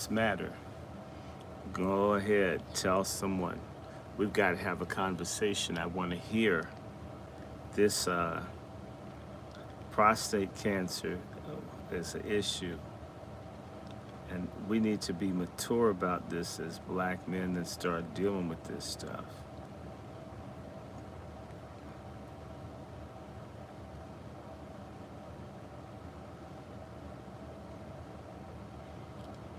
lives matter. Go ahead, tell someone. We've got to have a conversation. I want to hear this prostate cancer is an issue. And we need to be mature about this as black men and start dealing with this stuff.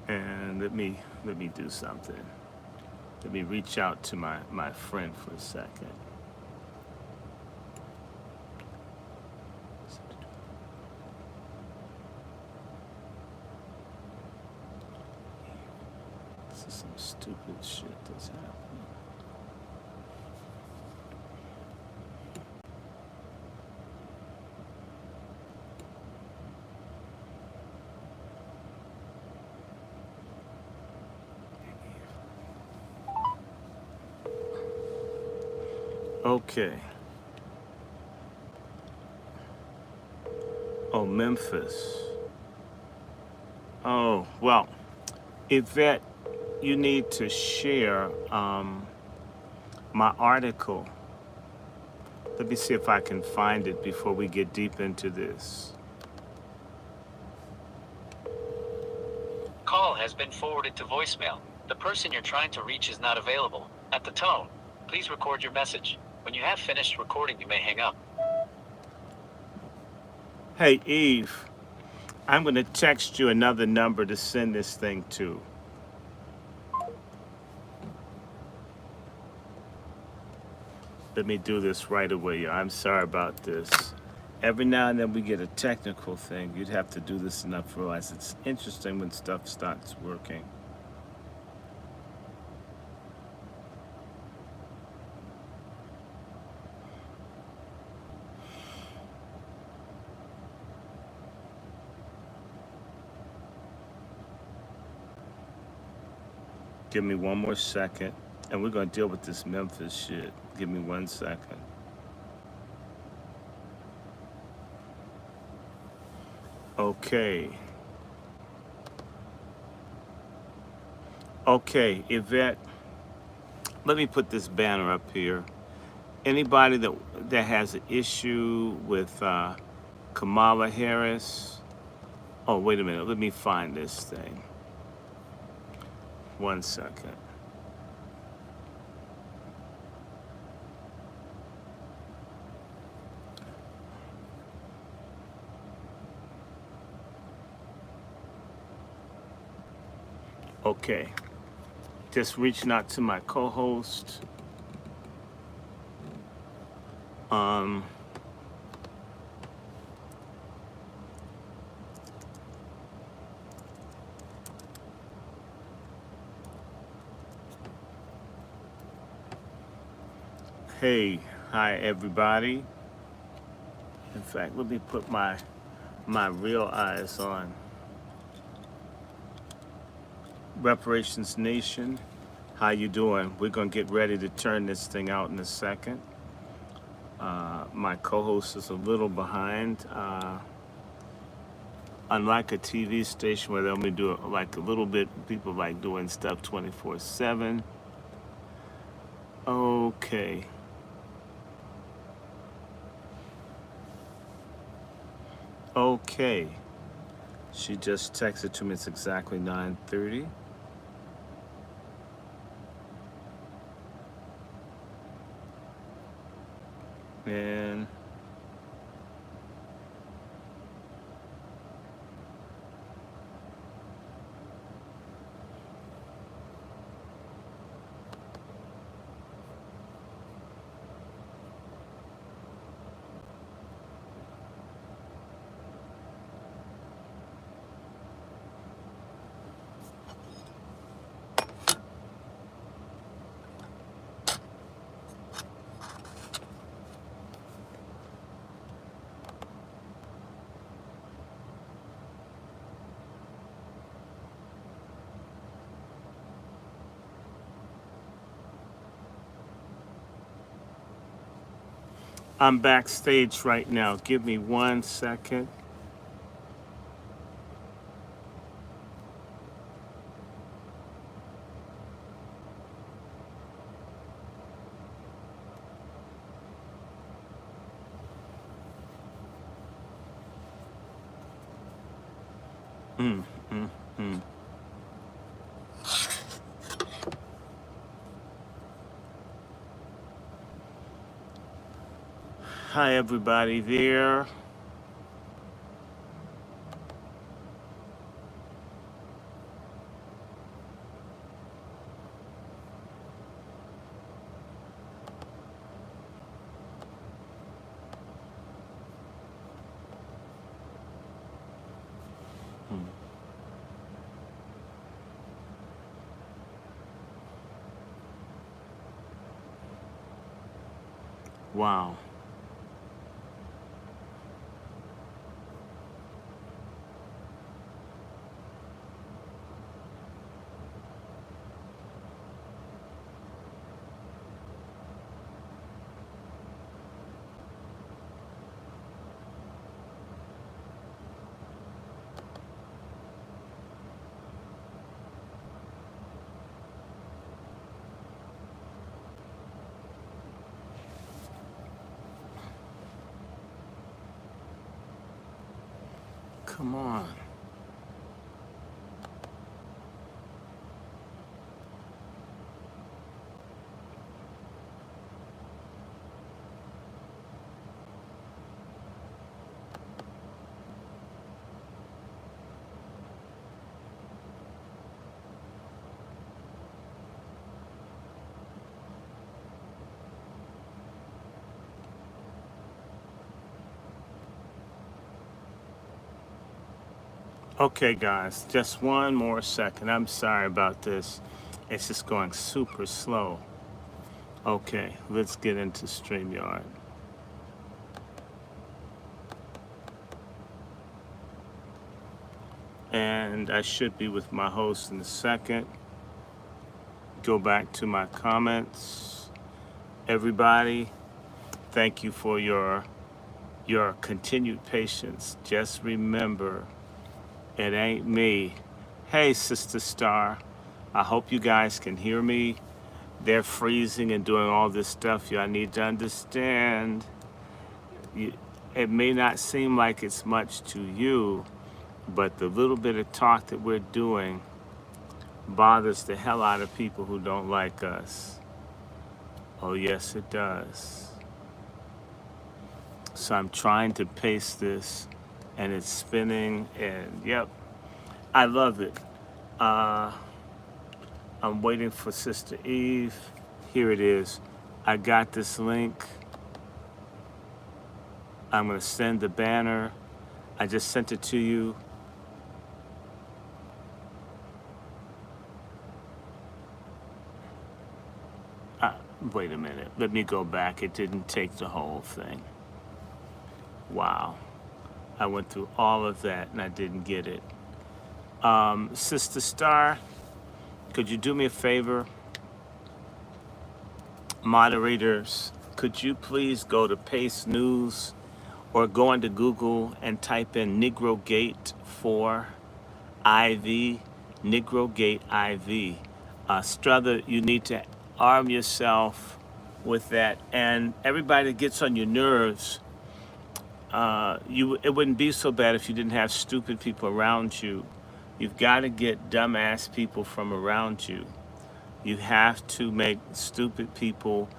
And let me do something. Let me reach out to my friend for a second. This is some stupid shit that's happening. Okay. Oh, Memphis. Oh, well, Yvette, you need to share my article. Let me see if I can find it before we get deep into this. Call has been forwarded to voicemail. The person you're trying to reach is not available. At the tone, please record your message. When you have finished recording, you may hang up. Hey, Eve, I'm going to text you another number to send this thing to. Let me do this right away. I'm sorry about this. Every now and then we get a technical thing. You'd have to do this enough to realize it's interesting when stuff starts working. Give me one more second, and we're going to deal with this Memphis shit. Give me 1 second. Okay. Okay, Yvette, let me put this banner up here. Anybody that has an issue with Kamala Harris. Oh, wait a minute. Let me find this thing. 1 second. Okay. Just reaching out to my co-host. Hey, hi everybody. In fact, let me put my real eyes on. Reparations Nation, how you doing? We're gonna get ready to turn this thing out in a second. My co-host is a little behind. Unlike a TV station where they only do it like a little bit, people like doing stuff 24/7. Okay. Okay. She just texted to me. It's exactly 9:30. And I'm backstage right now. Give me 1 second. Mm, mm, mm. Hi, everybody there. Hmm. Wow. Come on. Okay, guys, just one more second. I'm sorry about this. It's just going super slow. Okay, let's get into StreamYard. And I should be with my host in a second. Go back to my comments. Everybody, thank you for your continued patience. Just remember, it ain't me. Hey, Sister Star. I hope you guys can hear me. They're freezing and doing all this stuff. Y'all need to understand. You, it may not seem like it's much to you, but the little bit of talk that we're doing bothers the hell out of people who don't like us. Oh, yes, it does. So I'm trying to paste this, and it's spinning, and yep, I love it. Uh, I'm waiting for Sister Eve. Here it is. I got this link. I'm going to send the banner. I just sent it to you. Uh, Wait a minute. Let me go back. It didn't take the whole thing. Wow. I went through all of that and I didn't get it. Sister Star, could you do me a favor? Moderators, could you please go to Pace News or go into Google and type in Negro Gate 4 IV, Negro Gate IV. Struther, you need to arm yourself with that. And everybody that gets on your nerves, it wouldn't be so bad if you didn't have stupid people around you. You've got to get dumbass people from around you. You have to make stupid people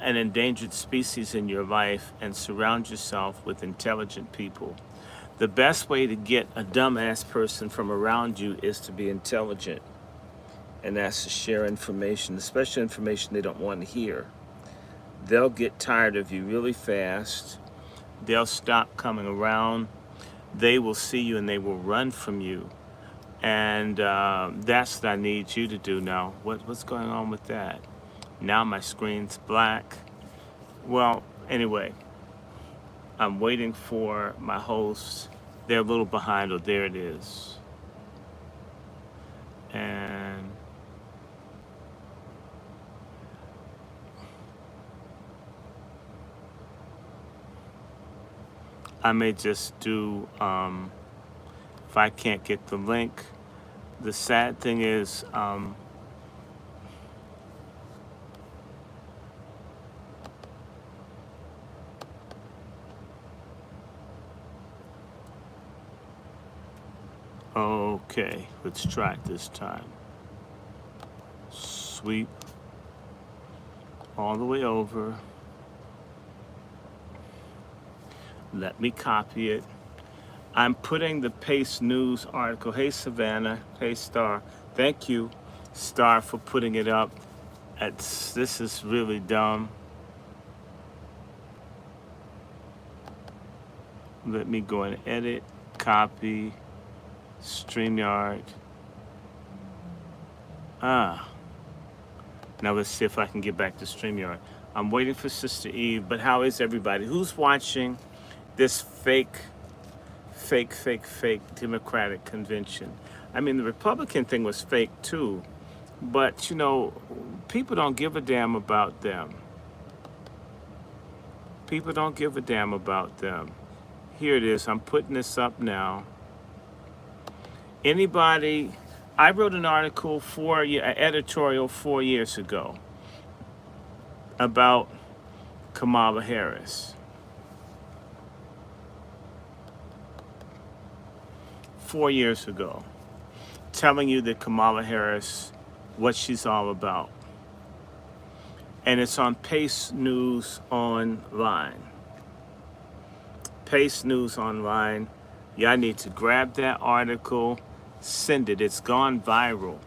an endangered species in your life and surround yourself with intelligent people. The best way to get a dumbass person from around you is to be intelligent, and that's to share information, especially information they don't want to hear. They'll get tired of you really fast. They'll stop coming around. They will see you and they will run from you. And that's what I need you to do now. What's going on with that? Now my screen's black. Well, anyway, I'm waiting for my host. They're a little behind. Oh, there it is. And I may just do, if I can't get the link, the sad thing is, Okay, let's try it this time. Sweep all the way over. Let me copy it. I'm putting the Pace News article. Hey, Savannah. Hey, Star. Thank you, Star, for putting it up. This is really dumb. Let me go and edit, copy, StreamYard. Now let's see if I can get back to StreamYard. I'm waiting for Sister Eve, but how is everybody? Who's watching this fake Democratic convention? I mean, the Republican thing was fake too, but you know, people don't give a damn about them. People don't give a damn about them. Here it is. I'm putting this up now. Anybody? I wrote an article an editorial 4 years ago about Kamala Harris. 4 years ago, telling you that Kamala Harris, what she's all about. And it's on Pace News Online. Pace News Online. Y'all need to grab that article, send it. It's gone viral.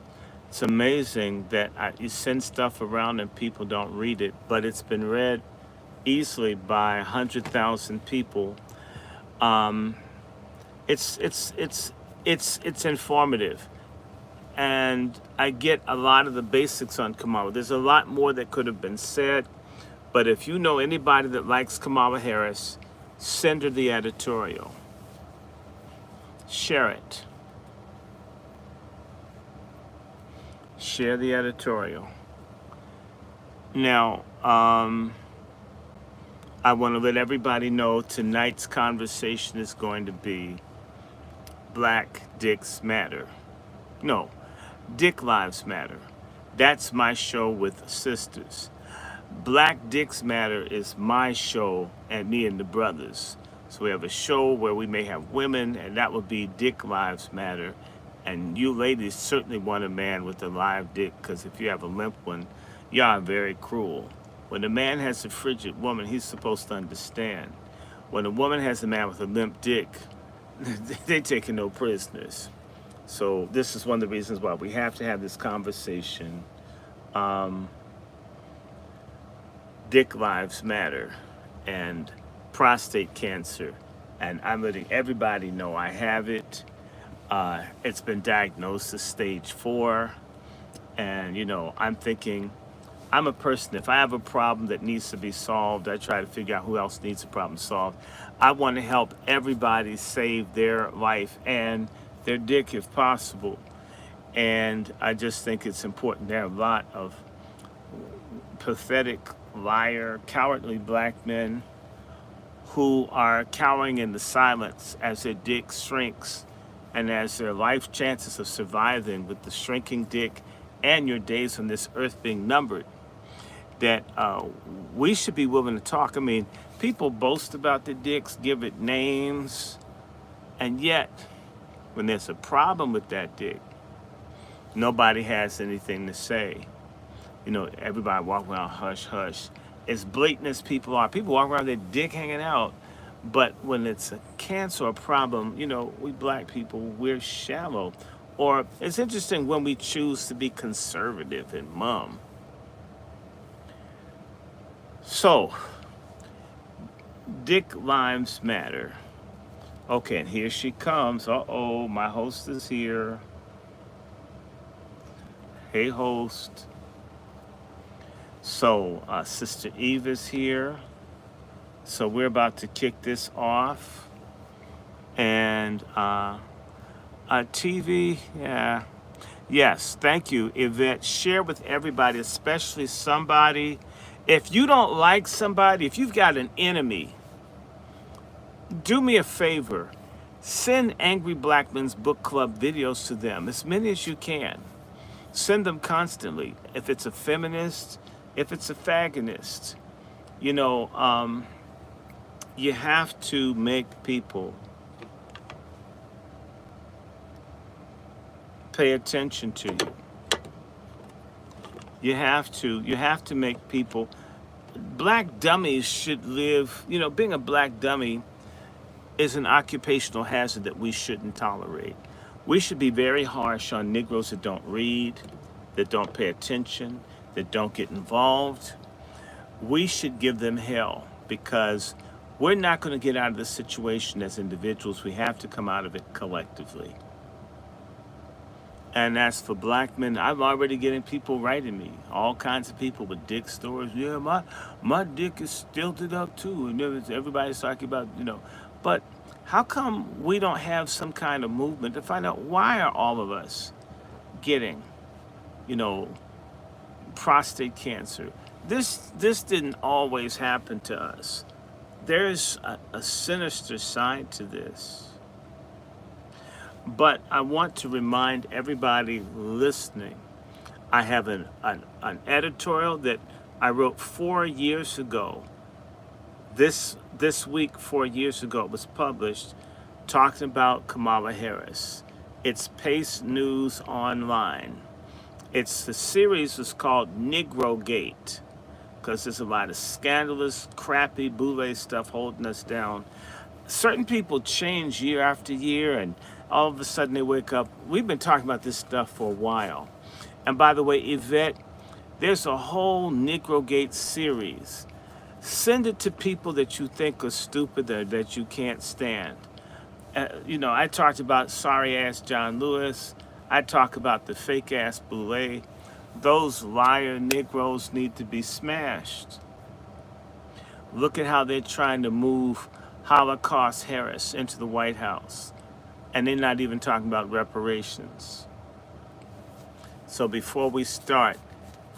It's amazing that you send stuff around and people don't read it, but it's been read easily by 100,000 people. It's informative, and I get a lot of the basics on Kamala. There's a lot more that could have been said, but if you know anybody that likes Kamala Harris, send her the editorial. Share it. Share the editorial. Now, I want to let everybody know tonight's conversation is going to be Black Dicks Matter. No, Dick Lives Matter. That's my show with sisters. Black Dicks Matter is my show and me and the brothers. So we have a show where we may have women, and that would be Dick Lives Matter. And you ladies certainly want a man with a live dick, because if you have a limp one, y'all are very cruel. When a man has a frigid woman, he's supposed to understand. When a woman has a man with a limp dick, they taking no prisoners. So this is one of the reasons why we have to have this conversation. Dick Lives Matter and prostate cancer. And I'm letting everybody know I have it. It's been diagnosed as stage 4. And, you know, I'm thinking, I'm a person, if I have a problem that needs to be solved, I try to figure out who else needs a problem solved. I want to help everybody save their life and their dick if possible. And I just think it's important. There are a lot of pathetic, liar, cowardly black men who are cowering in the silence as their dick shrinks and as their life chances of surviving with the shrinking dick and your days on this earth being numbered, that we should be willing to talk. I mean, people boast about their dicks, give it names, and yet, when there's a problem with that dick, nobody has anything to say. You know, everybody walk around hush, hush. As blatant as people are, people walk around with their dick hanging out, but when it's a cancer or problem, you know, we black people, we're shallow. Or it's interesting when we choose to be conservative and mum. So, Dick Lives Matter. Okay, and here she comes. Uh-oh, my host is here. Hey, host. So, Sister Eve is here. So we're about to kick this off. And TV, yeah. Yes, thank you, Yvette. Share with everybody, especially somebody. If you don't like somebody, if you've got an enemy, do me a favor. Send Angry Black Men's Book Club videos to them, as many as you can. Send them constantly. If it's a feminist, if it's a fagonist, you know, you have to make people pay attention to you. You have to make people, black dummies should live, being a black dummy is an occupational hazard that we shouldn't tolerate. We should be very harsh on Negroes that don't read, that don't pay attention, that don't get involved. We should give them hell because we're not going to get out of this situation as individuals. We have to come out of it collectively. And as for black men, I'm already getting people writing me, all kinds of people with dick stories. Yeah, my dick is stilted up too. And everybody's talking about, But how come we don't have some kind of movement to find out why are all of us getting, prostate cancer? This didn't always happen to us. There's a sinister side to this. But I want to remind everybody listening, I have an editorial that I wrote 4 years ago. This week, 4 years ago, it was published, talking about Kamala Harris. It's Pace News Online. The series is called Negro Gate, because there's a lot of scandalous, crappy, boule stuff holding us down. Certain people change year after year, and all of a sudden they wake up. We've been talking about this stuff for a while. And by the way, Yvette, there's a whole Negro Gate series. Send it to people that you think are stupid or that you can't stand. I talked about sorry-ass John Lewis. I talk about the fake-ass boule. Those liar Negroes need to be smashed. Look at how they're trying to move Holocaust Harris into the White House. And they're not even talking about reparations. So before we start,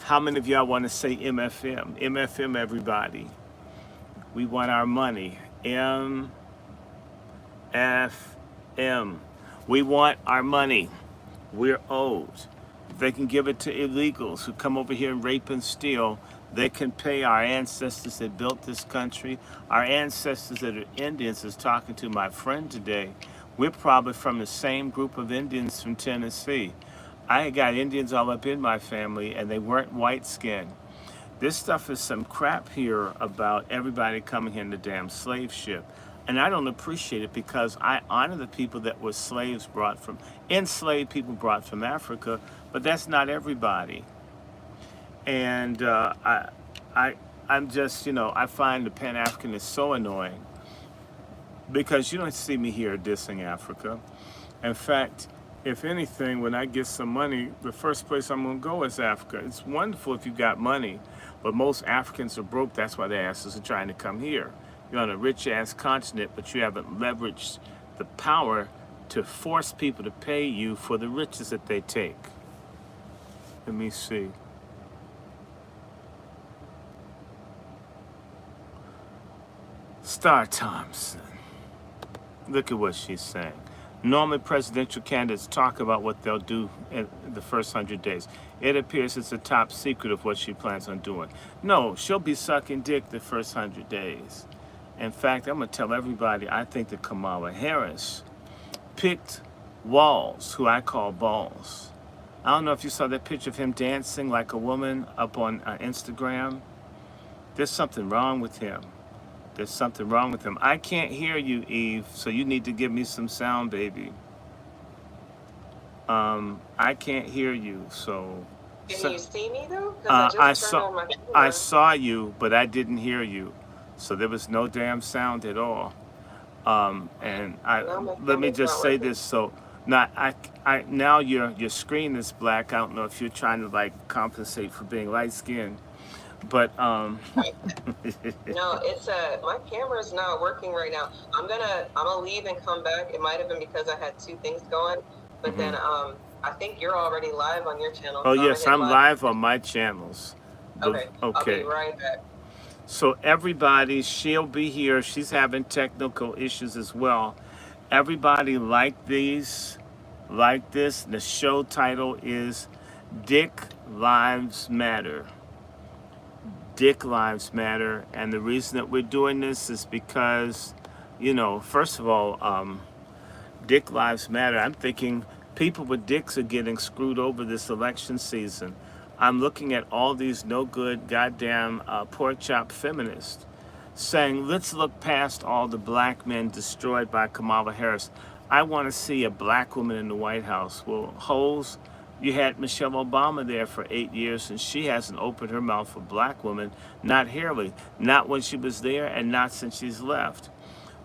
how many of y'all want to say MFM? MFM, everybody. We want our money. MFM. We want our money. We're owed. If they can give it to illegals who come over here and rape and steal, they can pay our ancestors that built this country. Our ancestors that are Indians, is talking to my friend today. We're probably from the same group of Indians from Tennessee. I got Indians all up in my family, and they weren't white-skinned. This stuff is some crap here about everybody coming here in the damn slave ship. And I don't appreciate it because I honor the people that were enslaved people brought from Africa, but that's not everybody. And I'm just, I find the Pan-Africanist so annoying because you don't see me here dissing Africa. In fact, if anything, when I get some money, the first place I'm going to go is Africa. It's wonderful if you got money, but most Africans are broke. That's why their asses are trying to come here. You're on a rich-ass continent, but you haven't leveraged the power to force people to pay you for the riches that they take. Let me see. Star Thompson. Look at what she's saying. Normally, presidential candidates talk about what they'll do in the first 100 days. It appears it's a top secret of what she plans on doing. No, she'll be sucking dick the first 100 days. In fact, I'm going to tell everybody, I think that Kamala Harris picked Walls, who I call balls. I don't know if you saw that picture of him dancing like a woman up on Instagram. There's something wrong with him. There's something wrong with him. I can't hear you, Eve, so you need to give me some sound, baby. I can't hear you, so... Can you see me, though? Because I saw you, but I didn't hear you. So there was no damn sound at all. Let me just say this. So now your screen is black. I don't know if you're trying to like compensate for being light skinned, but No, it's my camera's not working right now. I'm gonna leave and come back. It might have been because I had two things going, but then I think you're already live on your channel. Oh yes, I'm live on my channels. Okay. Okay. I'll be right back. So everybody, she'll be here. She's having technical issues as well. Everybody like this. The show title is Dick Lives Matter. Dick Lives Matter. And the reason that we're doing this is because, first of all, Dick Lives Matter. I'm thinking People with dicks are getting screwed over this election season. I'm looking at all these no good goddamn pork chop feminists saying, let's look past all the black men destroyed by Kamala Harris. I want to see a black woman in the White House. Well, hoes, you had Michelle Obama there for 8 years, and she hasn't opened her mouth for black women, not Hillary, not when she was there, and not since she's left.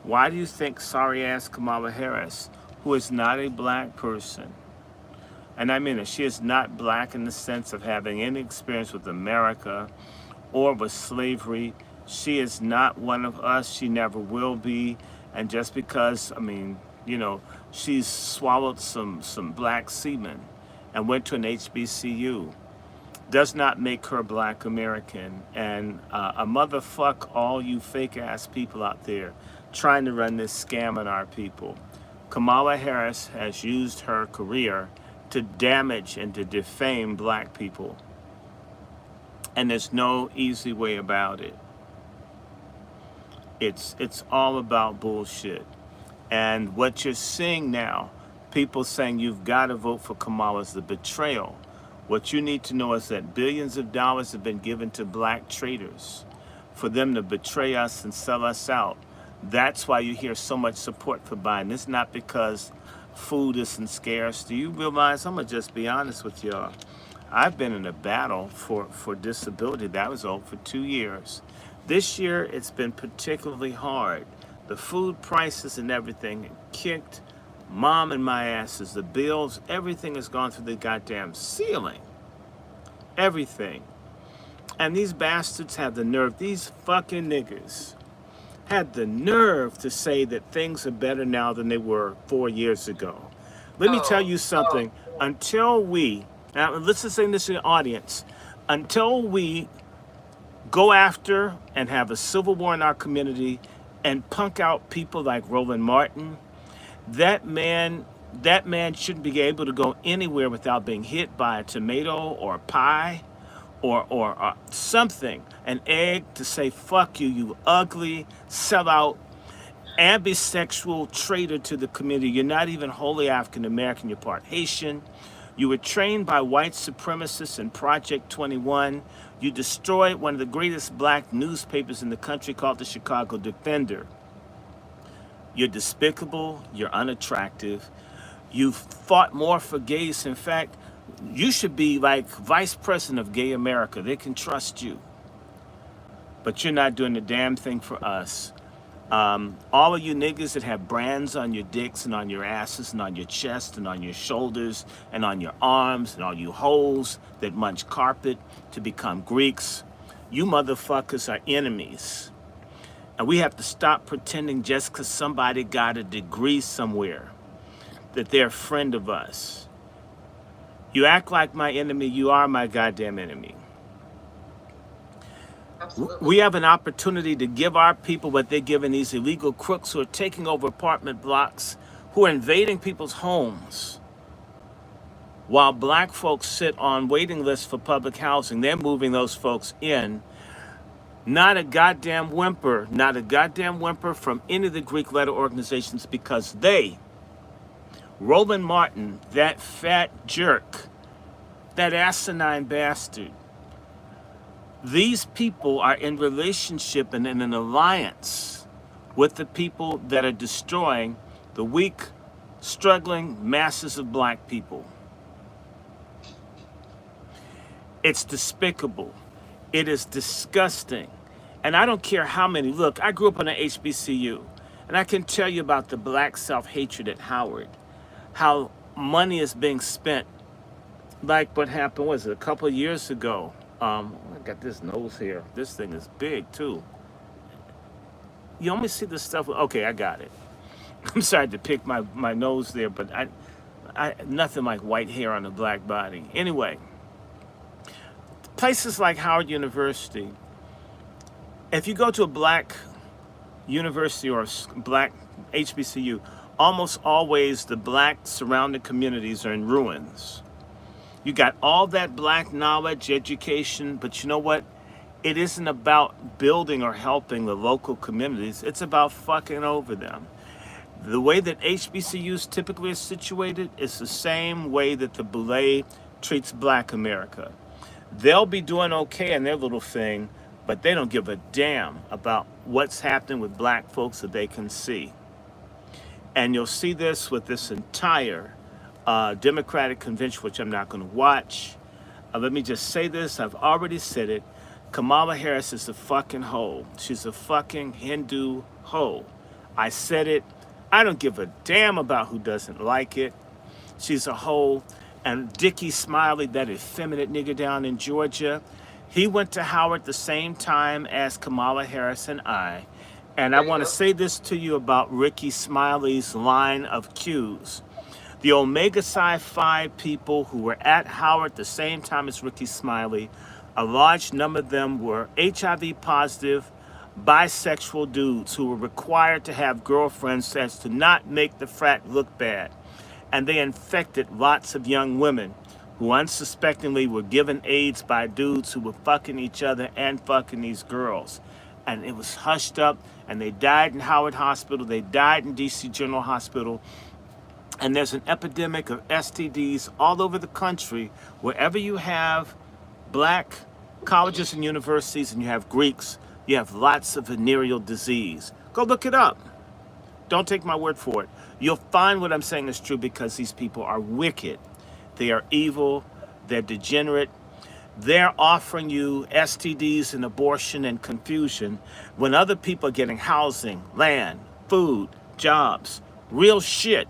Why do you think sorry-ass Kamala Harris, who is not a black person, and I mean it, she is not black in the sense of having any experience with America or with slavery. She is not one of us. She never will be. And just because, I mean, you know, she's swallowed some black semen and went to an HBCU does not make her black American. And a motherfuck all you fake ass people out there trying to run this scam on our people. Kamala Harris has used her career to damage and to defame black people. And there's no easy way about it. It's all about bullshit. And what you're seeing now, people saying you've got to vote for Kamala, is the betrayal. What you need to know is that billions of dollars have been given to black traders for them to betray us and sell us out. That's why you hear so much support for Biden. It's not because food isn't scarce. Do you realize, I'm going to just be honest with y'all, I've been in a battle for disability that was over for 2 years. This year, it's been particularly hard. The food prices and everything kicked mom and my asses. The bills, everything has gone through the goddamn ceiling. Everything. And these bastards have the nerve, these fucking niggas, had the nerve to say that things are better now than they were 4 years ago. Let me tell you something. Until we, now let's just say this in the audience, until we go after and have a civil war in our community and punk out people like Roland Martin, that man shouldn't be able to go anywhere without being hit by a tomato or a pie or something, an egg, to say, fuck you, you ugly, sellout, ambisexual traitor to the community. You're not even wholly African American, you're part Haitian. You were trained by white supremacists in Project 21. You destroyed one of the greatest black newspapers in the country called the Chicago Defender. You're despicable, you're unattractive. You've fought more for gays. In fact, you should be like vice president of Gay America. They can trust you. But you're not doing the damn thing for us. All of you niggas that have brands on your dicks and on your asses and on your chest and on your shoulders and on your arms, and all you hoes that munch carpet to become Greeks, you motherfuckers are enemies. And we have to stop pretending just because somebody got a degree somewhere that they're a friend of us. You act like my enemy, you are my goddamn enemy. Absolutely. We have an opportunity to give our people what they're giving these illegal crooks who are taking over apartment blocks, who are invading people's homes. While black folks sit on waiting lists for public housing, they're moving those folks in. Not a goddamn whimper from any of the Greek letter organizations, because they, Roland Martin, that fat jerk, that asinine bastard, these people are in relationship and in an alliance with the people that are destroying the weak, struggling masses of black people. It's despicable. It is disgusting. And I don't care how many. Look, I grew up in an HBCU, and I can tell you about the black self-hatred at Howard, how money is being spent, like what happened, was it, a couple of years ago? I got this nose here. This thing is big, too. You only see this stuff. Okay, I got it. I'm sorry to pick my nose there, but I nothing like white hair on a black body. Anyway, places like Howard University, if you go to a black university or black HBCU, almost always the black surrounding communities are in ruins. You got all that black knowledge, education, but you know what? It isn't about building or helping the local communities. It's about fucking over them. The way that HBCUs typically are situated is the same way that the Boule treats Black America. They'll be doing okay in their little thing, but they don't give a damn about what's happening with Black folks that they can see. And you'll see this with this entire Democratic convention, which I'm not going to watch. Let me just say this. I've already said it. Kamala Harris is a fucking hoe. She's a fucking Hindu hoe. I said it. I don't give a damn about who doesn't like it. She's a hoe. And Dickie Smiley, that effeminate nigga down in Georgia, he went to Howard the same time as Kamala Harris and I. And I want to say this to you about Ricky Smiley's line of cues. The Omega Psi Phi people who were at Howard the same time as Ricky Smiley, a large number of them were HIV positive, bisexual dudes who were required to have girlfriends so as to not make the frat look bad. And they infected lots of young women who unsuspectingly were given AIDS by dudes who were fucking each other and fucking these girls. And it was hushed up, and they died in Howard Hospital, they died in DC General Hospital, and there's an epidemic of STDs all over the country. Wherever you have Black colleges and universities and you have Greeks, you have lots of venereal disease. Go look it up. Don't take my word for it. You'll find what I'm saying is true because these people are wicked. They are evil. They're degenerate. They're offering you STDs and abortion and confusion when other people are getting housing, land, food, jobs, real shit.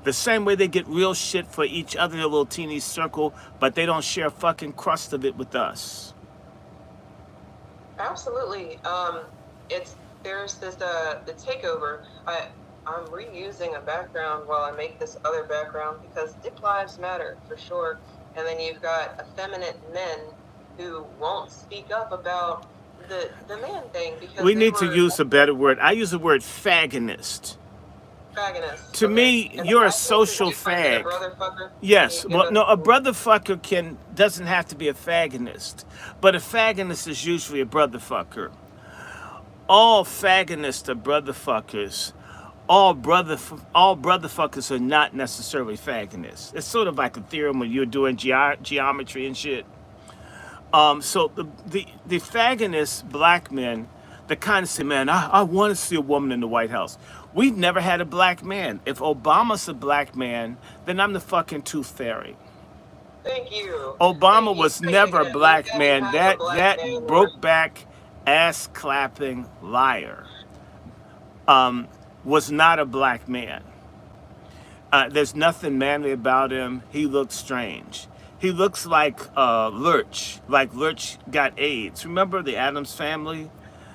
The same way they get real shit for each other in a little teeny circle, but they don't share a fucking crust of it with us. Absolutely. There's this the takeover. I'm reusing a background while I make this other background because Dick Lives Matter for sure. And then you've got effeminate men who won't speak up about the man thing because we need to use a better word. I use the word fagonist. Fagonist. To me, And you're I a think social the difference in fag. a brother fucker. Yes. Can you Well, give no, us- a brother fucker doesn't have to be a fagonist, but a fagonist is usually a brother fucker. All fagonists are brother fuckers. All brother fuckers are not necessarily fagonists. It's sort of like a theorem when you're doing geometry and shit. So the fagonist Black men, the kind of say, man, I want to see a woman in the White House. We've never had a Black man. If Obama's a Black man, then I'm the fucking tooth fairy. Thank you. Obama Thank you. was never a Black man. That man broke back, ass clapping liar was not a Black man. There's nothing manly about him. He looks strange. He looks like Lurch got AIDS. Remember the Addams Family?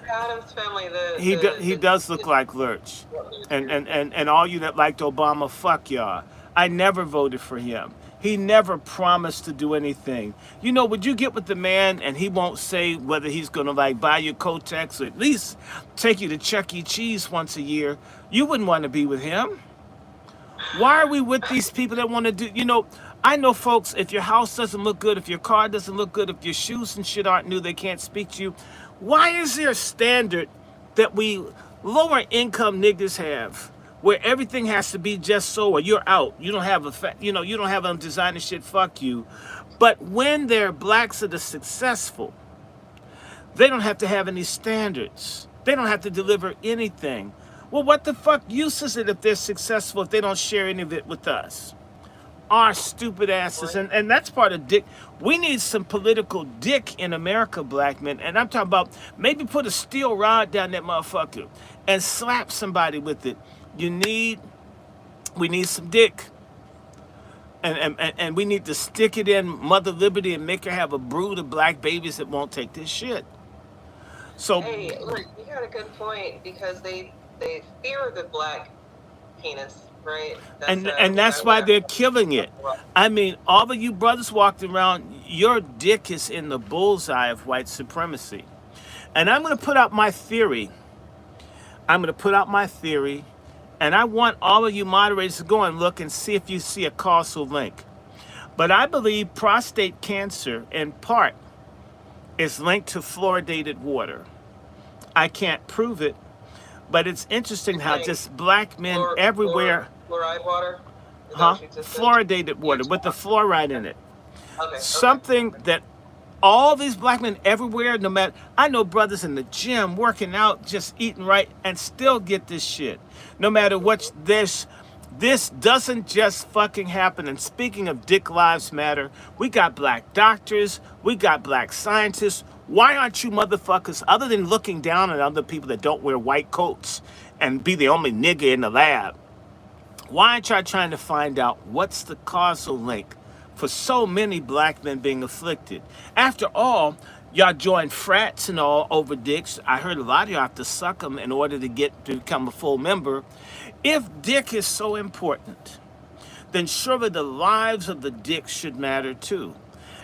Adam's family. He does look like Lurch. And all you that liked Obama, fuck y'all. I never voted for him. He never promised to do anything. You know, would you get with the man and he won't say whether he's going to like buy you Kotex or at least take you to Chuck E. Cheese once a year? You wouldn't want to be with him. Why are we with these people that want to do, you know, I know folks, if your house doesn't look good, if your car doesn't look good, if your shoes and shit aren't new, they can't speak to you. Why is there a standard that we lower income niggas have where everything has to be just so or you're out? You don't have you don't have them designer shit, fuck you. But when they're Blacks that are successful, they don't have to have any standards. They don't have to deliver anything. Well, what the fuck use is it if they're successful if they don't share any of it with us? Our stupid asses. And that's part of Dick. We need some political dick in America, Black men. And I'm talking about maybe put a steel rod down that motherfucker and slap somebody with it. We need some dick. And we need to stick it in Mother Liberty and make her have a brood of Black babies that won't take this shit. So hey, look, you got a good point because they fear the Black penis, right? And that's why they're killing it. I mean, all of you brothers walking around, your dick is in the bullseye of white supremacy. And I'm going to put out my theory. And I want all of you moderators to go and look and see if you see a causal link. But I believe prostate cancer, in part, is linked to fluoridated water. I can't prove it, But it's interesting how Like just black men everywhere, fluoride water. Is that huh? what you just said? Fluoridated water with the fluoride in it. Okay. Something that all these black men everywhere, no matter, I know brothers in the gym working out, just eating right, and still get this shit. No matter what, this doesn't just fucking happen. And speaking of Dick Lives Matter, we got black doctors, we got black scientists. Why aren't you motherfuckers, other than looking down on other people that don't wear white coats and be the only nigga in the lab, why aren't y'all trying to find out what's the causal link for so many black men being afflicted? After all, y'all join frats and all over dicks. I heard a lot of y'all have to suck them in order to become a full member. If dick is so important, then surely the lives of the dicks should matter too.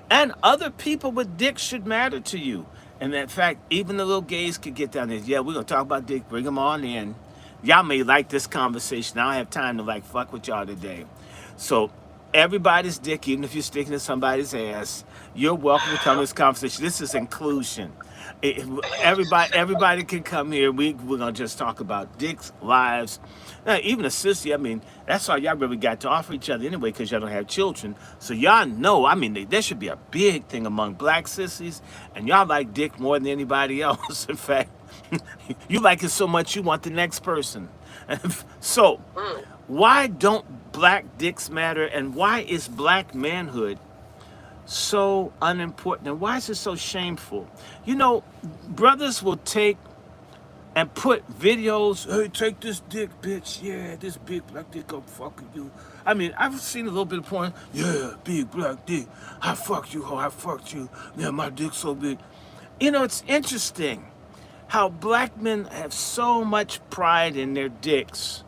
And other people with dicks should matter to you. And in fact, even the little gays could get down there. Yeah, we're going to talk about dick. Bring them on in. Y'all may like this conversation. I don't have time to like fuck with y'all today. So everybody's dick, even if you're sticking to somebody's ass, you're welcome to come to this conversation. This is inclusion. Everybody can come here. We're going to just talk about dicks, lives. Even a sissy, I mean, that's all y'all really got to offer each other anyway, because y'all don't have children. So y'all know, I mean, there should be a big thing among black sissies, and y'all like dick more than anybody else. In fact, you like it so much you want the next person. So why don't black dicks matter, and why is black manhood so unimportant, and why is it so shameful? You know, brothers will take and put videos, hey, take this dick, bitch, yeah, this big black dick, I'm fucking you. I mean, I've seen a little bit of porn, yeah, big black dick, I fucked you, ho, I fucked you, yeah, my dick's so big. You know, it's interesting how black men have so much pride in their dicks,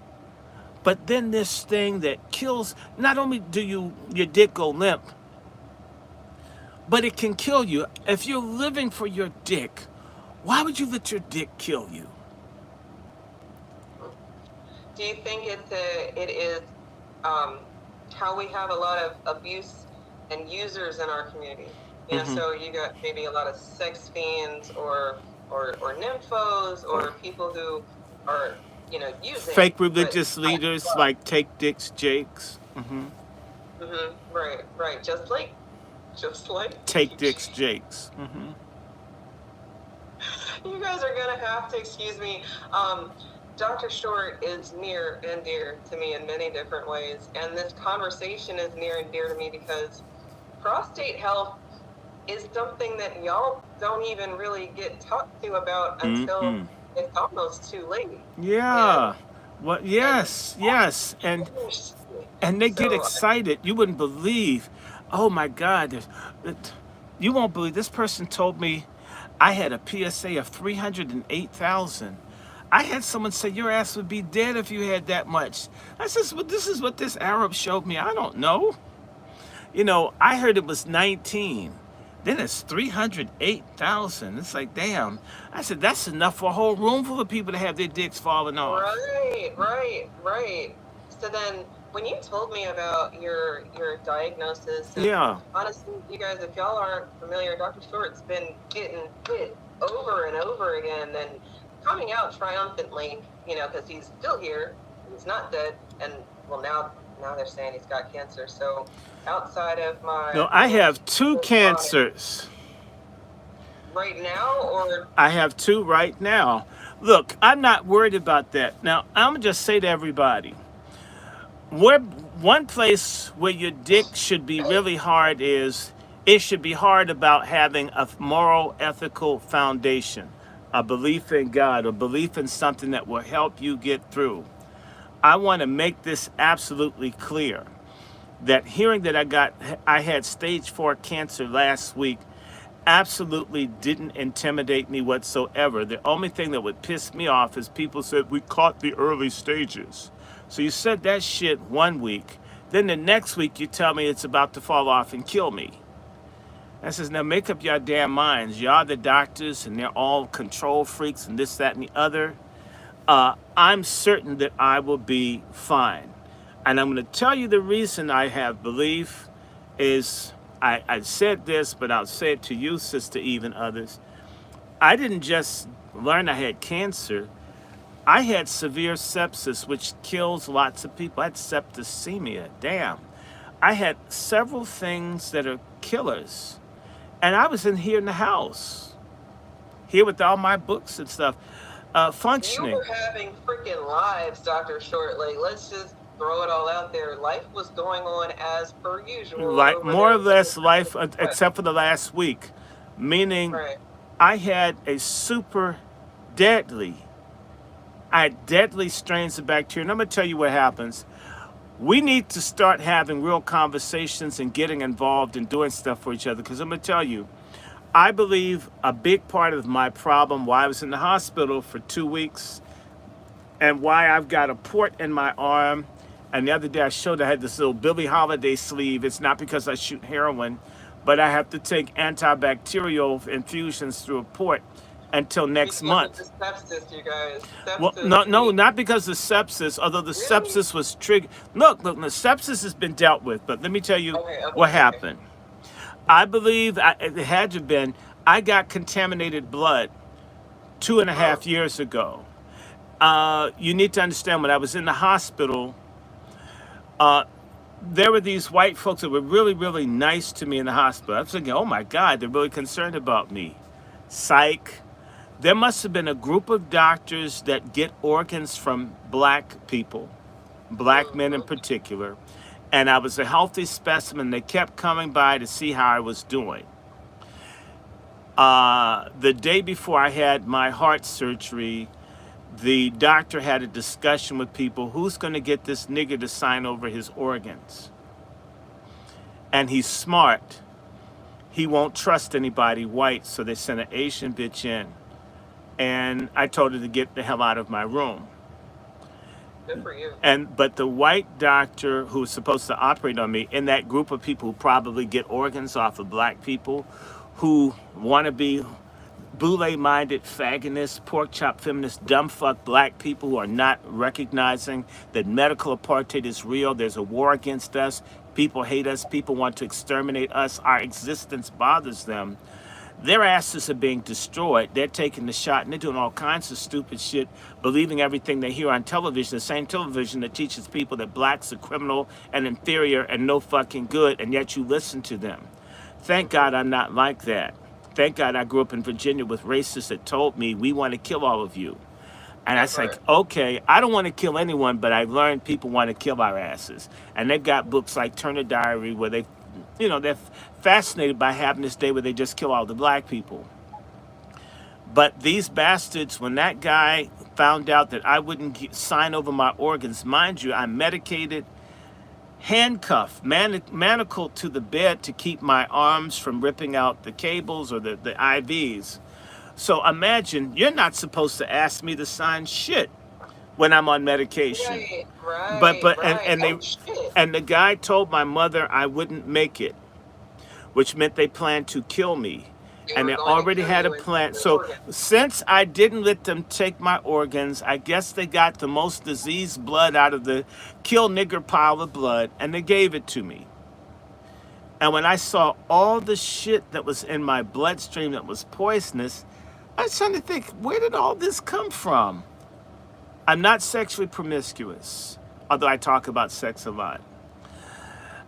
but then this thing that kills, not only do your dick go limp, but it can kill you. If you're living for your dick, why would you let your dick kill you? Do you think it is how we have a lot of abuse and users in our community? You know, so you got maybe a lot of sex fiends or nymphos or people who are, you know, using fake religious leaders like Take Dick's Jakes. Right. Just like Take Dick's Jakes. You guys are gonna have to excuse me. Dr. Short is near and dear to me in many different ways, and this conversation is near and dear to me because prostate health is something that y'all don't even really get talked to about until it's almost too late. Yeah. Well, yes, and they get excited. You wouldn't believe. Oh my God, you won't believe. This person told me I had a PSA of 308,000. I had someone say your ass would be dead if you had that much. I said, well, this is what this Arab showed me. I don't know. You know, I heard it was 19. Then it's 308,000. It's like, damn. I said, that's enough for a whole room full of people to have their dicks falling off. Right. So then, when you told me about your diagnosis, honestly, you guys, if y'all aren't familiar, Dr. Short's been getting hit over and over again and coming out triumphantly, you know, because he's still here, he's not dead, and well, now they're saying he's got cancer. So outside of my... No, I have 2 cancers. Right now, or... I have 2 right now. Look, I'm not worried about that. Now, I'm going to just say to everybody, one place where your dick should be really hard is, it should be hard about having a moral, ethical foundation, a belief in God, a belief in something that will help you get through. I want to make this absolutely clear, that hearing that I had stage 4 cancer last week absolutely didn't intimidate me whatsoever. The only thing that would piss me off is people said, we caught the early stages. So you said that shit one week, then the next week you tell me it's about to fall off and kill me. I says, now make up your damn minds. Y'all the doctors and they're all control freaks and this, that, and the other. I'm certain that I will be fine. And I'm going to tell you the reason I have belief is, I said this, but I'll say it to you, Sister Eve, and others. I didn't just learn I had cancer. I had severe sepsis, which kills lots of people. I had septicemia. Damn. I had several things that are killers. And I was in here in the house, here with all my books and stuff, You functioning. were having freaking lives, Dr. Short. Like, let's just throw it all out there. Life was going on as per usual Like over more or there. less life, except for the last week. Meaning, Right. I had a super deadly, I had deadly strains of bacteria. And I'm going to tell you what happens. We need to start having real conversations and getting involved and doing stuff for each other. Because I'm going to tell you, I believe a big part of my problem, why I was in the hospital for 2 weeks, and why I've got a port in my arm. And the other day I showed I had this little Billie Holiday sleeve. It's not because I shoot heroin, but I have to take antibacterial infusions through a port until next Because month. of the sepsis, you guys. Well, Sepsis. no, not because of sepsis, although the Really? sepsis was triggered. Look, the sepsis has been dealt with, but let me tell you Okay, what okay. happened. I believe it had to have been, I got contaminated blood 2.5 years ago. You need to understand, when I was in the hospital, uh, there were these white folks that were really, really nice to me in the hospital. I was thinking, oh my God, they're really concerned about me. Psych. There must have been a group of doctors that get organs from black people, black men in particular. And I was a healthy specimen. They kept coming by to see how I was doing. The day before I had my heart surgery, the doctor had a discussion with people, who's going to get this nigger to sign over his organs? And he's smart. He won't trust anybody white, so they sent an Asian bitch in. And I told her to get the hell out of my room. Good for you. But the white doctor who was supposed to operate on me, in that group of people who probably get organs off of black people, who want to be boule-minded, fagonist, pork chop feminist, dumb fuck black people who are not recognizing that medical apartheid is real. There's a war against us. People hate us. People want to exterminate us. Our existence bothers them. Their asses are being destroyed. They're taking the shot and they're doing all kinds of stupid shit, believing everything they hear on television, the same television that teaches people that blacks are criminal and inferior and no fucking good, and yet you listen to them. Thank God I'm not like that. Thank God I grew up in Virginia with racists that told me, we want to kill all of you. And I was like, okay, I don't want to kill anyone, but I learned people want to kill our asses. And they've got books like Turner Diary where they're fascinated by having this day where they just kill all the black people. But these bastards, when that guy found out that I wouldn't sign over my organs, mind you, I'm medicated, handcuffed, manacled to the bed to keep my arms from ripping out the cables or the IVs. So imagine, you're not supposed to ask me to sign shit when I'm on medication. Right. And the guy told my mother I wouldn't make it, which meant they planned to kill me. And they already had a plan. So since I didn't let them take my organs, I guess they got the most diseased blood out of the kill nigger pile of blood, and they gave it to me. And when I saw all the shit that was in my bloodstream that was poisonous, I was trying to think, where did all this come from? I'm not sexually promiscuous, although I talk about sex a lot.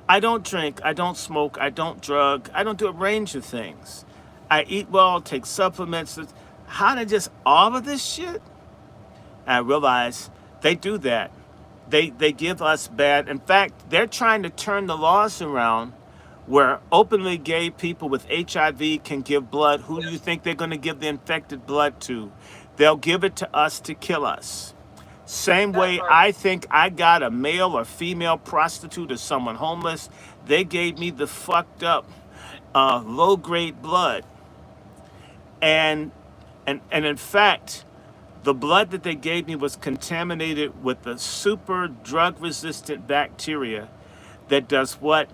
I don't drink, I don't smoke, I don't drug, I don't do a range of things. I eat well, take supplements. How did just all of this shit? And I realize they do that. They give us bad. In fact, they're trying to turn the laws around where openly gay people with HIV can give blood. Who do you think they're going to give the infected blood to? They'll give it to us to kill us. Same way I think I got a male or female prostitute or someone homeless. They gave me the fucked up low-grade blood. And in fact, the blood that they gave me was contaminated with a super drug-resistant bacteria that does what?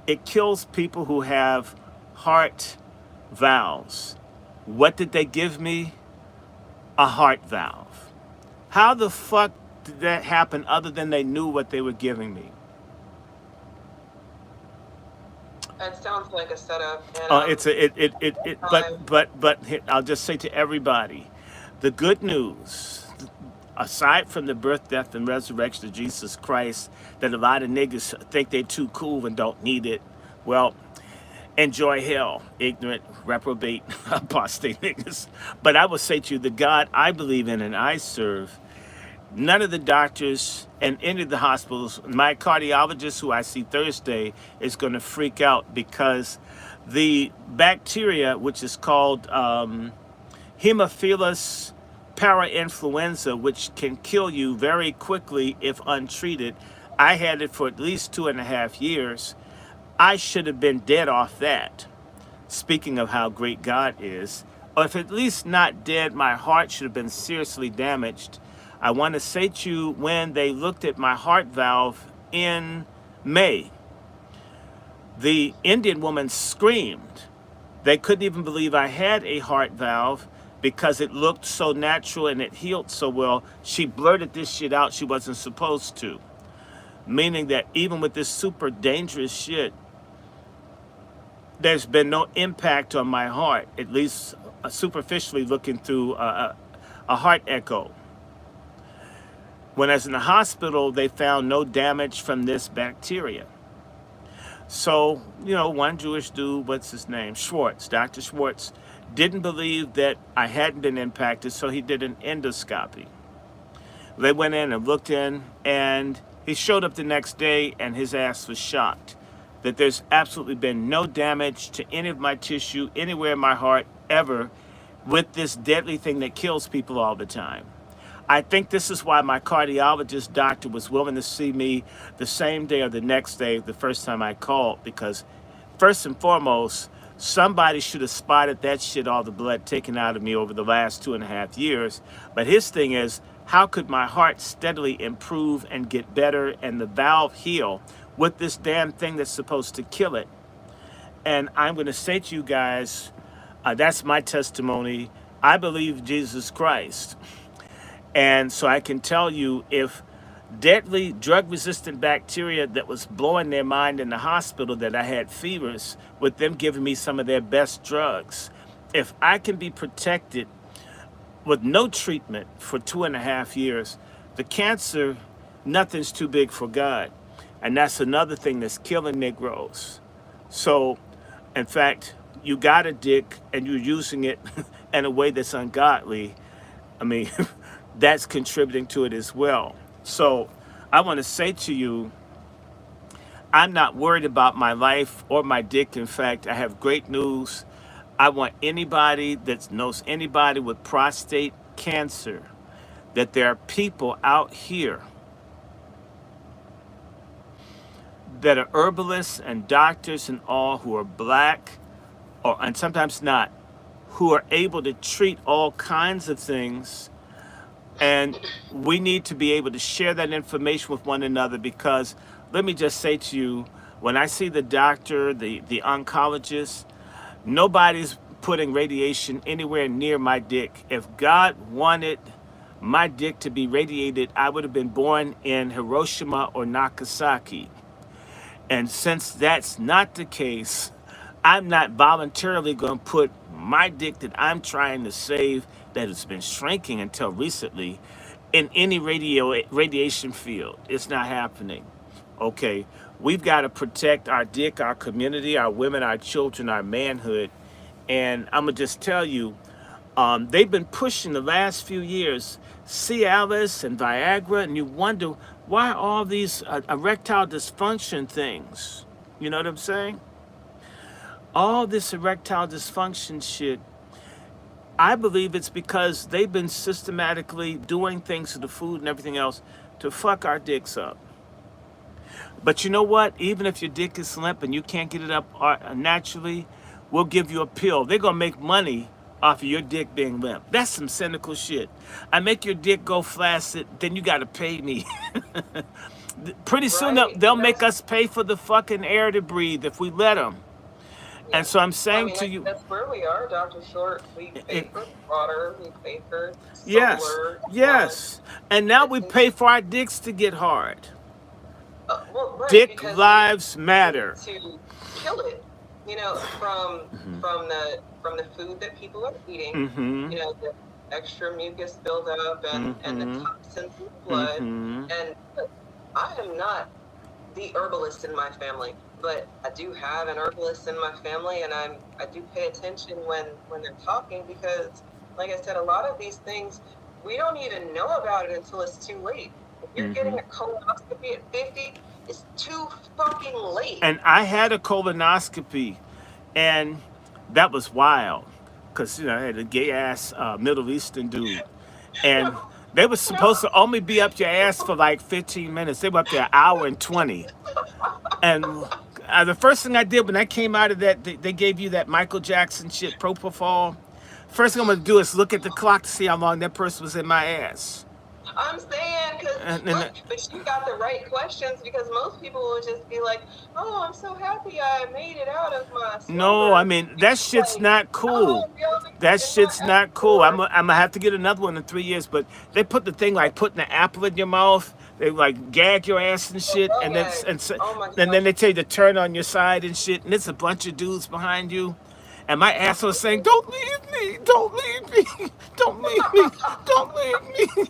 It kills people who have heart valves. What did they give me? A heart valve. How the fuck did that happen other than they knew what they were giving me? It sounds like a setup. But I'll just say to everybody, the good news, aside from the birth, death, and resurrection of Jesus Christ, that a lot of niggas think they too cool and don't need it. Well, enjoy hell, ignorant, reprobate, apostate niggas. But I will say to you, the God I believe in and I serve, none of the doctors and any of the hospitals, my cardiologist who I see Thursday is going to freak out because the bacteria, which is called Haemophilus parainfluenza, which can kill you very quickly if untreated. I had it for at least 2.5 years. I should have been dead off that. Speaking of how great God is, or if at least not dead, my heart should have been seriously damaged. I want to say to you, when they looked at my heart valve in May, the Indian woman screamed. They couldn't even believe I had a heart valve because it looked so natural and it healed so well. She blurted this shit out she wasn't supposed to. Meaning that even with this super dangerous shit, there's been no impact on my heart, at least superficially looking through a heart echo. When I was in the hospital, they found no damage from this bacteria. So, one Jewish dude, what's his name? Schwartz, Dr. Schwartz, didn't believe that I hadn't been impacted, so he did an endoscopy. They went in and looked in, and he showed up the next day, and his ass was shocked that there's absolutely been no damage to any of my tissue, anywhere in my heart, ever, with this deadly thing that kills people all the time. I think this is why my cardiologist doctor was willing to see me the same day or the next day, the first time I called, because first and foremost, somebody should have spotted that shit, all the blood taken out of me over the last 2.5 years. But his thing is, how could my heart steadily improve and get better and the valve heal with this damn thing that's supposed to kill it? And I'm going to say to you guys, that's my testimony. I believe Jesus Christ. And so I can tell you, if deadly drug-resistant bacteria that was blowing their mind in the hospital that I had fevers, with them giving me some of their best drugs, if I can be protected with no treatment for 2.5 years, the cancer, nothing's too big for God. And that's another thing that's killing Negroes. So, in fact, you got a dick and you're using it in a way that's ungodly. I mean, that's contributing to it as well. So I want to say to you, I'm not worried about my life or my dick. In fact, I have great news. I want anybody that knows anybody with prostate cancer, that there are people out here that are herbalists and doctors and all who are black, and sometimes not, who are able to treat all kinds of things. And we need to be able to share that information with one another, because let me just say to you, when I see the doctor, the oncologist, nobody's putting radiation anywhere near my dick. If God wanted my dick to be radiated, I would have been born in Hiroshima or Nagasaki. And since that's not the case, I'm not voluntarily going to put my dick that I'm trying to save, that has been shrinking until recently, in any radiation field. It's not happening. Okay, we've got to protect our dick, our community, our women, our children, our manhood. And I'm going to just tell you, they've been pushing the last few years Cialis and Viagra, and you wonder why all these erectile dysfunction things. You know what I'm saying? All this erectile dysfunction shit, I believe it's because they've been systematically doing things to the food and everything else to fuck our dicks up. But you know what? Even if your dick is limp and you can't get it up naturally, we'll give you a pill. They're going to make money off of your dick being limp. That's some cynical shit. I make your dick go flaccid, then you got to pay me. Pretty soon they'll make us pay for the fucking air to breathe if we let them. Yeah. And so I'm saying to you, that's where we are, Dr. Short. We pay for water, we pay for solar. Yes. And now we pay for our dicks to get hard. Right, Dick lives matter. To kill it, from the food that people are eating. extra mucus buildup and the Mm-hmm. toxins in the blood. Mm-hmm. And I am not the herbalist in my family, but I do have an herbalist in my family, and I do pay attention when they're talking, because, like I said, a lot of these things we don't even know about it until it's too late. If you're getting Mm-hmm. a colonoscopy at 50, it's too fucking late. And I had a colonoscopy, and that was wild, cause I had a gay ass Middle Eastern dude, and they were supposed to only be up your ass for like 15 minutes. They were up there an hour and 20. And the first thing I did when I came out of that, they gave you that Michael Jackson shit, propofol. First thing I'm gonna do is look at the clock to see how long that person was in my ass. I'm saying, because And look, but you got the right questions, because most people will just be like, "Oh, I'm so happy I made it out of my no, I slumber." mean that shit's Like, not cool. oh, really? That It's not shit's at not cool. all. I'm gonna have to get another one in 3 years. But they put the thing like putting an apple in your mouth. They like gag your ass and shit, and then Okay. and, so, Oh my and then gosh. they tell you to turn on your side and shit. And it's a bunch of dudes behind you, and my ass was saying, "Don't leave me! Don't leave me! Don't leave me! Don't leave me!"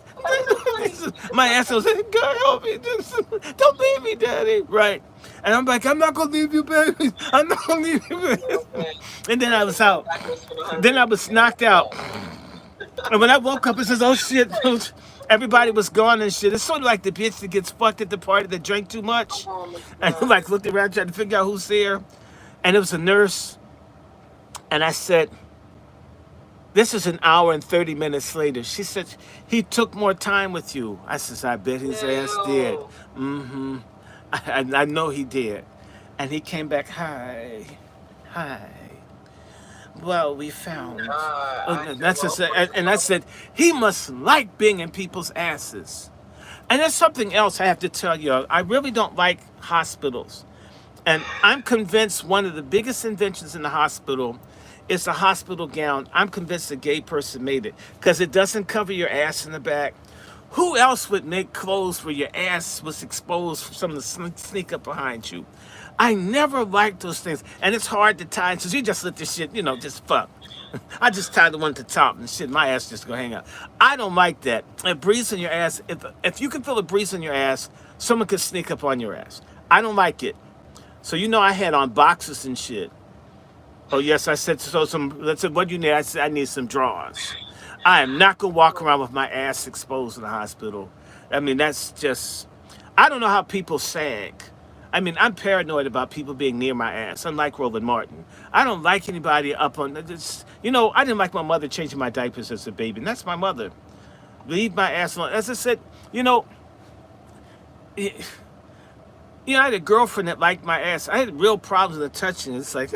My ass was saying, "God help me! Don't leave me, Daddy!" Right? And I'm like, "I'm not gonna leave you, baby. I'm not gonna leave you, baby." Okay. And then I That's a was going out. backwards from Then 100. I was knocked out. And when I woke up, it says, "Oh shit!" Everybody was gone and shit. It's sort of like the bitch that gets fucked at the party that drank too much, Oh my and god. like looked around trying to figure out who's there. And it was a nurse, and I said, "This is an hour and 30 minutes later." She said, "He took more time with you." I says, "I bet his ass did." Ew. Mm-hmm. I know he did. And he came back, "Hi, hi. Well, we found." I And feel that's well just, for and I you. said, "He must like being in people's asses." And there's something else I have to tell you. I really don't like hospitals. And I'm convinced one of the biggest inventions in the hospital is the hospital gown. I'm convinced a gay person made it because it doesn't cover your ass in the back. Who else would make clothes where your ass was exposed for someone to sneak up behind you? I never liked those things. And it's hard to tie because you just let this shit, just fuck. I just tie the one at the top and shit, my ass just go hang out. I don't like that. A breeze in your ass, if you can feel a breeze in your ass, someone could sneak up on your ass. I don't like it. So I had on boxes and shit. Oh yes, I said so. Let's say, what do you need? I said I need some drawers. I am not gonna walk around with my ass exposed in the hospital. I mean, that's just. I don't know how people sag. I mean, I'm paranoid about people being near my ass. Unlike Roland Martin, I don't like anybody up on this. I didn't like my mother changing my diapers as a baby, and that's my mother. Leave my ass alone. As I said, y- I had a girlfriend that liked my ass. I had real problems with touching. It's like,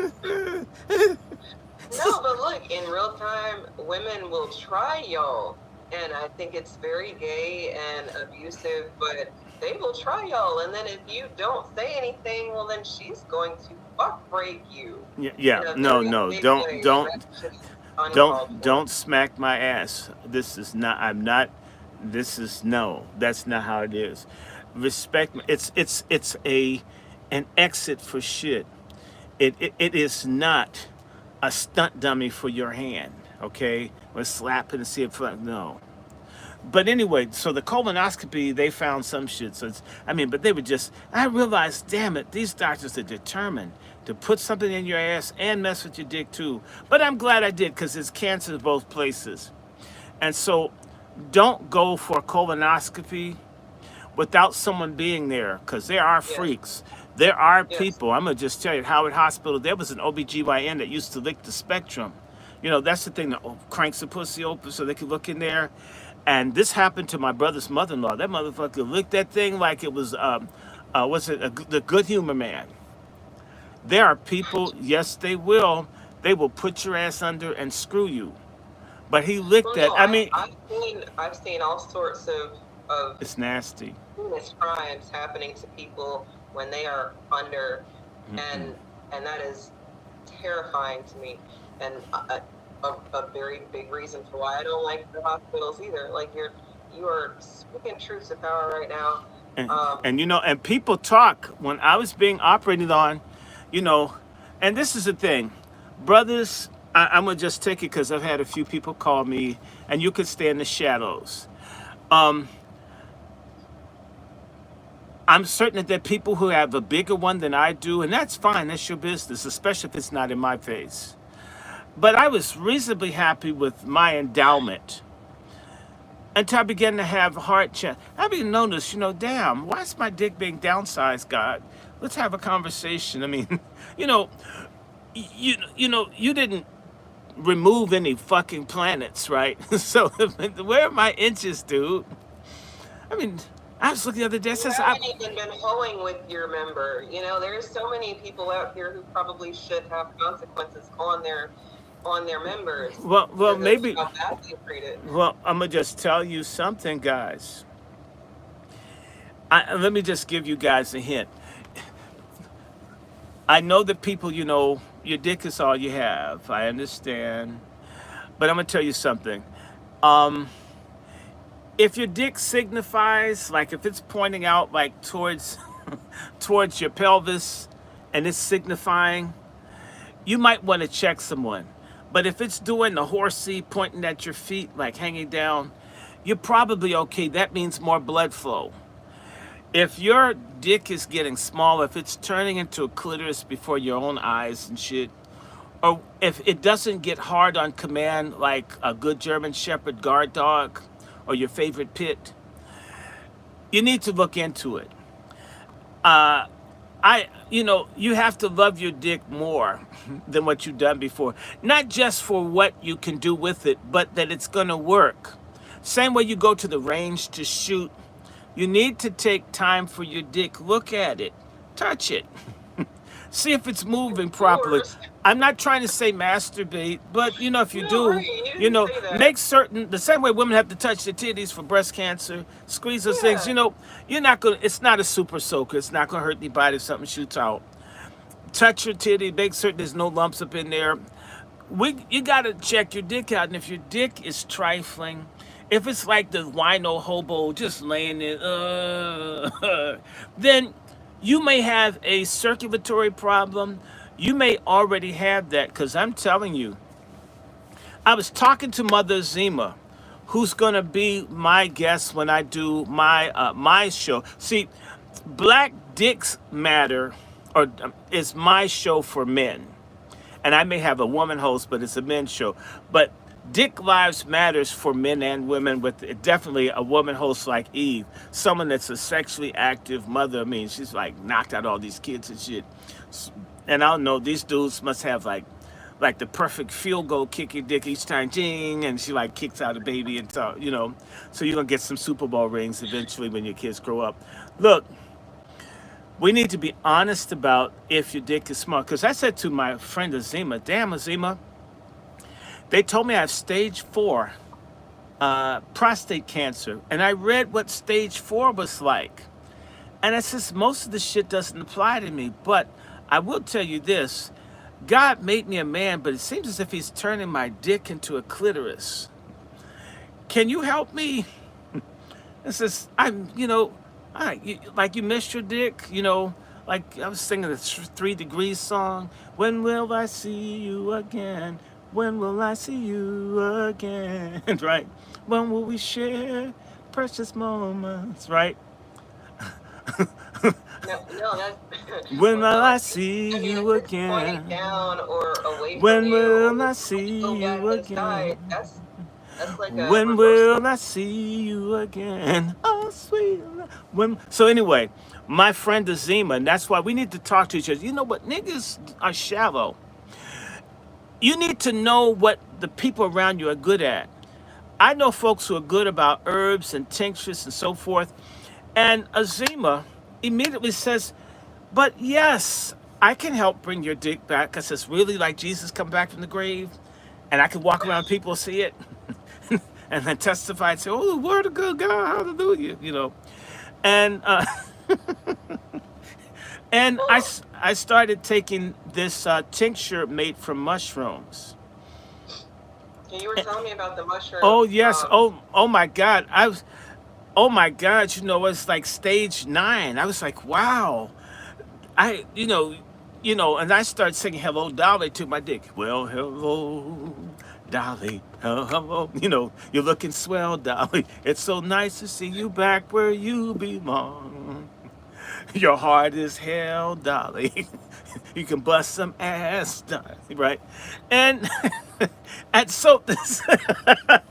No, but look, in real time, women will try y'all. And I think it's very gay and abusive, but they will try y'all. And then if you don't say anything, well, then she's going to fuck break you yeah, in a no, very no, big don't, way. And don't, that's just uncalled for. don't smack my ass. This is not. I'm not. This is no. That's not how it is. Respect. It's an exit for shit. It is not a stunt dummy for your hand. Okay, or slap it and see if no. But anyway, so the colonoscopy, they found some shit. So but they were just. I realized, damn it, these doctors are determined to put something in your ass and mess with your dick too. But I'm glad I did because it's cancer both places. And so, don't go for a colonoscopy without someone being there because there are Yes, freaks. There are yes. people. I'm going to just tell you, at Howard Hospital, there was an OBGYN that used to lick the spectrum. That's the thing that cranks the pussy open so they can look in there. And this happened to my brother's mother-in-law. That motherfucker licked that thing like it was, the good humor man. There are people, yes, they will. They will put your ass under and screw you. But he licked Well, that. no, I mean, I've seen all sorts of it's nasty. heinous crimes happening to people when they are under, Mm-mm. and that is terrifying to me, and a very big reason for why I don't like the hospitals either. Like, you are speaking truth to power right now. And, Um, and people talk when I was being operated on, you know, and this is the thing, brothers I'm gonna just take it because I've had a few people call me, and you could stay in the shadows. Um, I'm certain that there are people who have a bigger one than I do, and that's fine. That's your business, especially if it's not in my face. But I was reasonably happy with my endowment until I began to have heart chat. I began to notice, damn, why is my dick being downsized, God? Let's have a conversation. I mean, you know, you didn't remove any fucking planets, right? So where are my inches, dude? I mean, I was looking the other day. You Says haven't even been hoeing with your member. There's so many people out here who probably should have consequences on their members well, because of maybe. how badly you treated. Well, I'm gonna just tell you something, guys. Let me just give you guys a hint. I know that people, your dick is all you have. I understand, but I'm gonna tell you something. Um, if your dick signifies, like if it's pointing out like towards towards your pelvis, and it's signifying, you might want to check someone. But if it's doing the horsey, pointing at your feet, like hanging down, you're probably okay. That means more blood flow. If your dick is getting small, if it's turning into a clitoris before your own eyes and shit, or if it doesn't get hard on command like a good German Shepherd guard dog or your favorite pit, you need to look into it. Uh, you have to love your dick more than what you've done before. Not just for what you can do with it, but that it's going to work. Same way you go to the range to shoot, you need to take time for your dick. Look at it, touch it, see if it's moving properly. Yours. I'm not trying to say masturbate, but if you No, do, right. You didn't say that. make certain the same way women have to touch their titties for breast cancer, squeeze those things. Yeah. You're not gonna. It's not a super soaker. It's not gonna hurt anybody if something shoots out. Touch your titty. Make certain there's no lumps up in there. You gotta check your dick out, and if your dick is trifling, if it's like the wino hobo just laying it, then you may have a circulatory problem. You may already have that, because I'm telling you, I was talking to Mother Zima, who's gonna be my guest when I do my show. See, Black Dicks Matter, or is my show for men, and I may have a woman host, but it's a men's show. But Dick Lives Matters for men and women, with definitely a woman host like Eve, someone that's a sexually active mother. I mean, she's like knocked out all these kids and shit. And I don't know, these dudes must have like the perfect field goal kick your dick each time, jing, and she like kicks out a baby and so you're gonna get some Super Bowl rings eventually when your kids grow up. Look, we need to be honest about if your dick is small. Because I said to my friend Azima, damn Azima, they told me I have stage 4 prostate cancer. And I read what stage 4 was like. And I says, most of the shit doesn't apply to me. But I will tell you this, God made me a man, but it seems as if he's turning my dick into a clitoris. Can you help me? It says, like you missed your dick, like I was singing the 3 Degrees song. When will I see you again? When will I see you again? Right? When will we share precious moments? Right? No, that's When will well, I see I mean, you if it's pointing again? down or away from When you, will or I if see you go back you inside, again? that's like a When reversal. will I see you again? Oh, sweet. When. So anyway, my friend Azima, and that's why we need to talk to each other. You know what? Niggas are shallow. You need to know what the people around you are good at. I know folks who are good about herbs and tinctures and so forth. And Azima immediately says, but yes, I can help bring your dick back, because it's really like Jesus come back from the grave. And I can walk around, people see it, and then testify and say, oh, the word of good God, hallelujah. And and Well, I started taking this tincture made from mushrooms. you were telling me about the Oh mushrooms. yes. Oh my God. Oh my God. It's like stage 9. I was like, wow. I you know, and I start singing "Hello, Dolly" to my dick. Well, hello, Dolly. Hello, you know, you're looking swell, Dolly. It's so nice to see you back where you belong. Your heart is hell, Dolly. You can bust some ass, Dolly, right? And and so this, and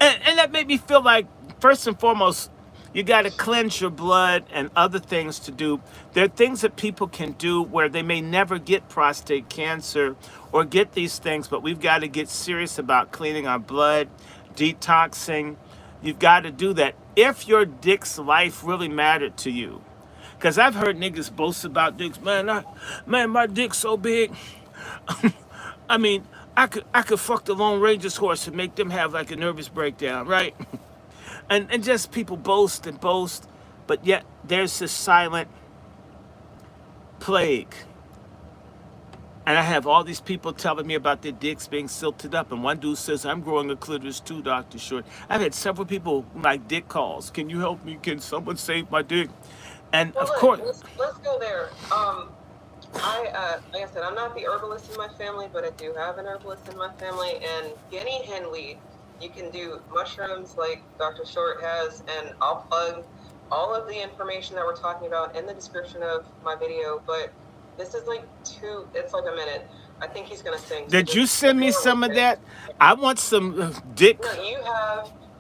that made me feel like, first and foremost, you got to cleanse your blood and other things to do. There are things that people can do where they may never get prostate cancer or get these things, but we've got to get serious about cleaning our blood, detoxing. You've got to do that if your dick's life really mattered to you. Because I've heard niggas boast about dicks. Man, my dick's so big. I mean, I could fuck the Lone Ranger's horse and make them have like a nervous breakdown, right? And just people boast and boast, but yet there's this silent plague. And I have all these people telling me about their dicks being silted up. And one dude says, I'm growing a clitoris too, Dr. Short. I've had several people like dick calls. Can you help me? Can someone save my dick? And Well, of look, course, let's go there. Like I said, I'm not the herbalist in my family, but I do have an herbalist in my family. And guinea hen weed, you can do mushrooms like Dr. Short has, and I'll plug all of the information that we're talking about in the description of my video. But this is like it's like a minute. I think he's gonna sing. So did you just send me bear some with of it. that? I want some dick. No,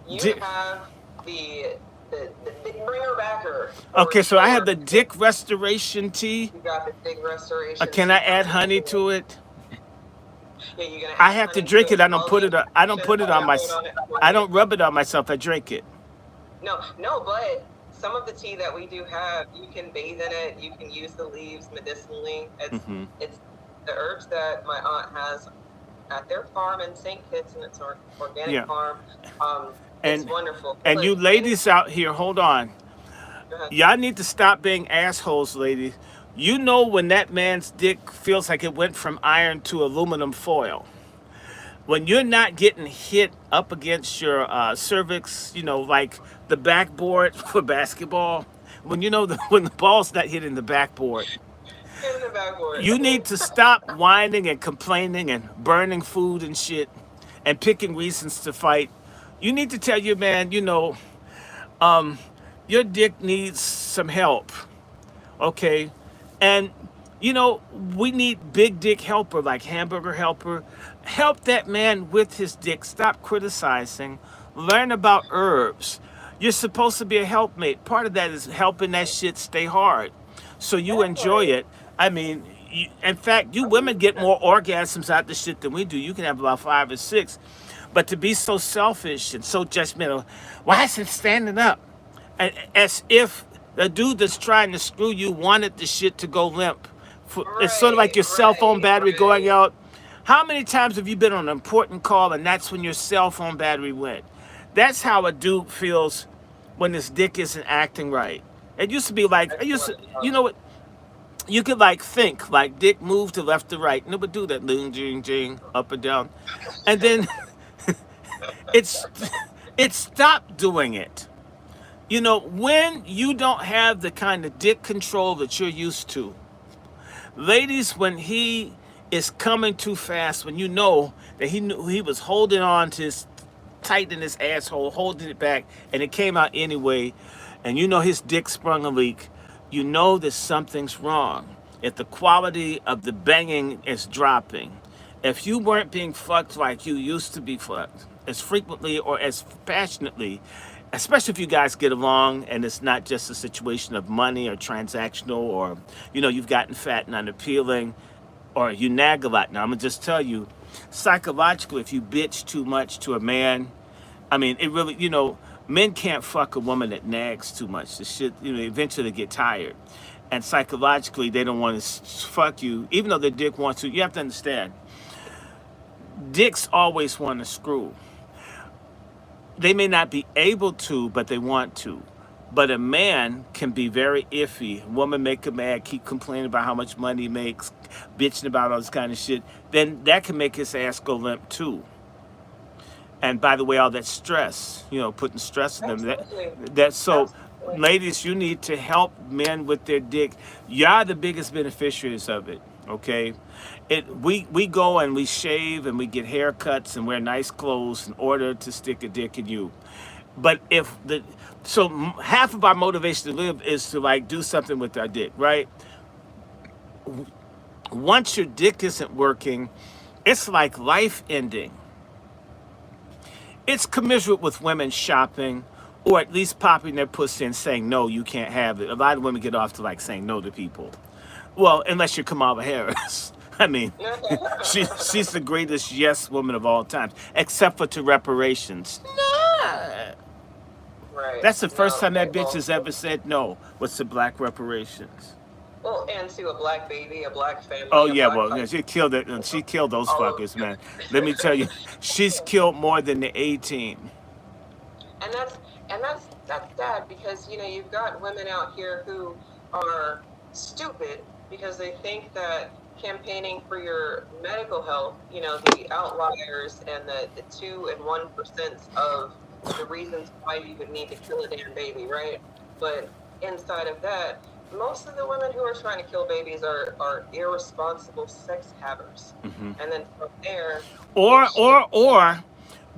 you dick. have the Dick Bringer backer. Okay, For so I have the sure. dick restoration tea. You got the big restoration. Can I add honey to it? Yeah, you're gonna I add have to honey to drink it. it. I don't All put the it. I don't put instructions it I on my. got on it for I you. don't rub it on myself. I drink it. No, but some of the tea that we do have, you can bathe in it. You can use the leaves medicinally. Hmm. It's the herbs that my aunt has at their farm in St. Kitts, and it's an organic Yeah, farm. It's and wonderful. and you But any, ladies out here, hold on. go ahead. Y'all need to stop being assholes, ladies. You know when that man's dick feels like it went from iron to aluminum foil. When you're not getting hit up against your cervix, you know, like the backboard for basketball. When you know when the ball's not hitting the backboard, Get in the backboard. you need to stop whining and complaining and burning food and shit and picking reasons to fight. You need to tell your man, you know, your dick needs some help, okay? And you know, we need big dick helper like hamburger helper. Help that man with his dick. Stop criticizing. Learn about herbs. You're supposed to be a helpmate. Part of that is helping that shit stay hard so you That's enjoy right. it. I mean, in fact, you women get more orgasms out the shit than we do. You can have about 5 or 6. But to be so selfish and so judgmental, why is it standing up? As if the dude that's trying to screw you wanted the shit to go limp. It's sort of like Right, your cell phone battery going right. out. How many times have you been on an important call and that's when your cell phone battery went? That's how a dude feels when his dick isn't acting right. It used to be like, Excellent. you know what? You could like think, like dick move to left to right. No, but do that, ling, jing, jing, up and down. And then it's, it stopped doing it. You know, when you don't have the kind of dick control that you're used to, ladies, when he is coming too fast, when you know that he knew he was holding on to his tight in his asshole, holding it back, and it came out anyway, and you know his dick sprung a leak, you know that something's wrong. If the quality of the banging is dropping, if you weren't being fucked like you used to be fucked, as frequently or as passionately, especially if you guys get along and it's not just a situation of money or transactional or, you know, you've gotten fat and unappealing or you nag a lot. Now, I'm going to just tell you, psychologically, if you bitch too much to a man, I mean, it really, you know, men can't fuck a woman that nags too much. The shit, you know, eventually they get tired. And psychologically, they don't want to fuck you, even though their dick wants to. You have to understand, dicks always want to screw. They may not be able to, but they want to. But a man can be very iffy. A woman make him mad, keep complaining about how much money he makes, bitching about all this kind of shit. Then that can make his ass go limp too. And by the way, all that stress, you know, putting stress on them. Absolutely. That so, Absolutely. ladies, you need to help men with their dick. You're the biggest beneficiaries of it. Okay, we go and we shave and we get haircuts and wear nice clothes in order to stick a dick in you. But if the so half of our motivation to live is to like do something with our dick, right? Once your dick isn't working, it's like life ending. It's commiserate with women shopping or at least popping their pussy and saying, no, you can't have it. A lot of women get off to like saying no to people. Well, unless you're Kamala Harris. I mean, she's the greatest yes woman of all time, except for to reparations. Nah. Right. That's the first No. time that bitch has ever said no was to black reparations. Well, and to a black baby, a black family. Oh a yeah, black well, yeah, she killed it, and she killed those all of fuckers, man. Let me tell you, she's killed more than the A-team. And that's sad because you've got women out here who are stupid because they think that campaigning for your medical health, the outliers and the 2 and 1% of the reasons why you would need to kill a damn baby, right? But inside of that, most of the women who are trying to kill babies are irresponsible sex havers. Mm-hmm. And then from there, Or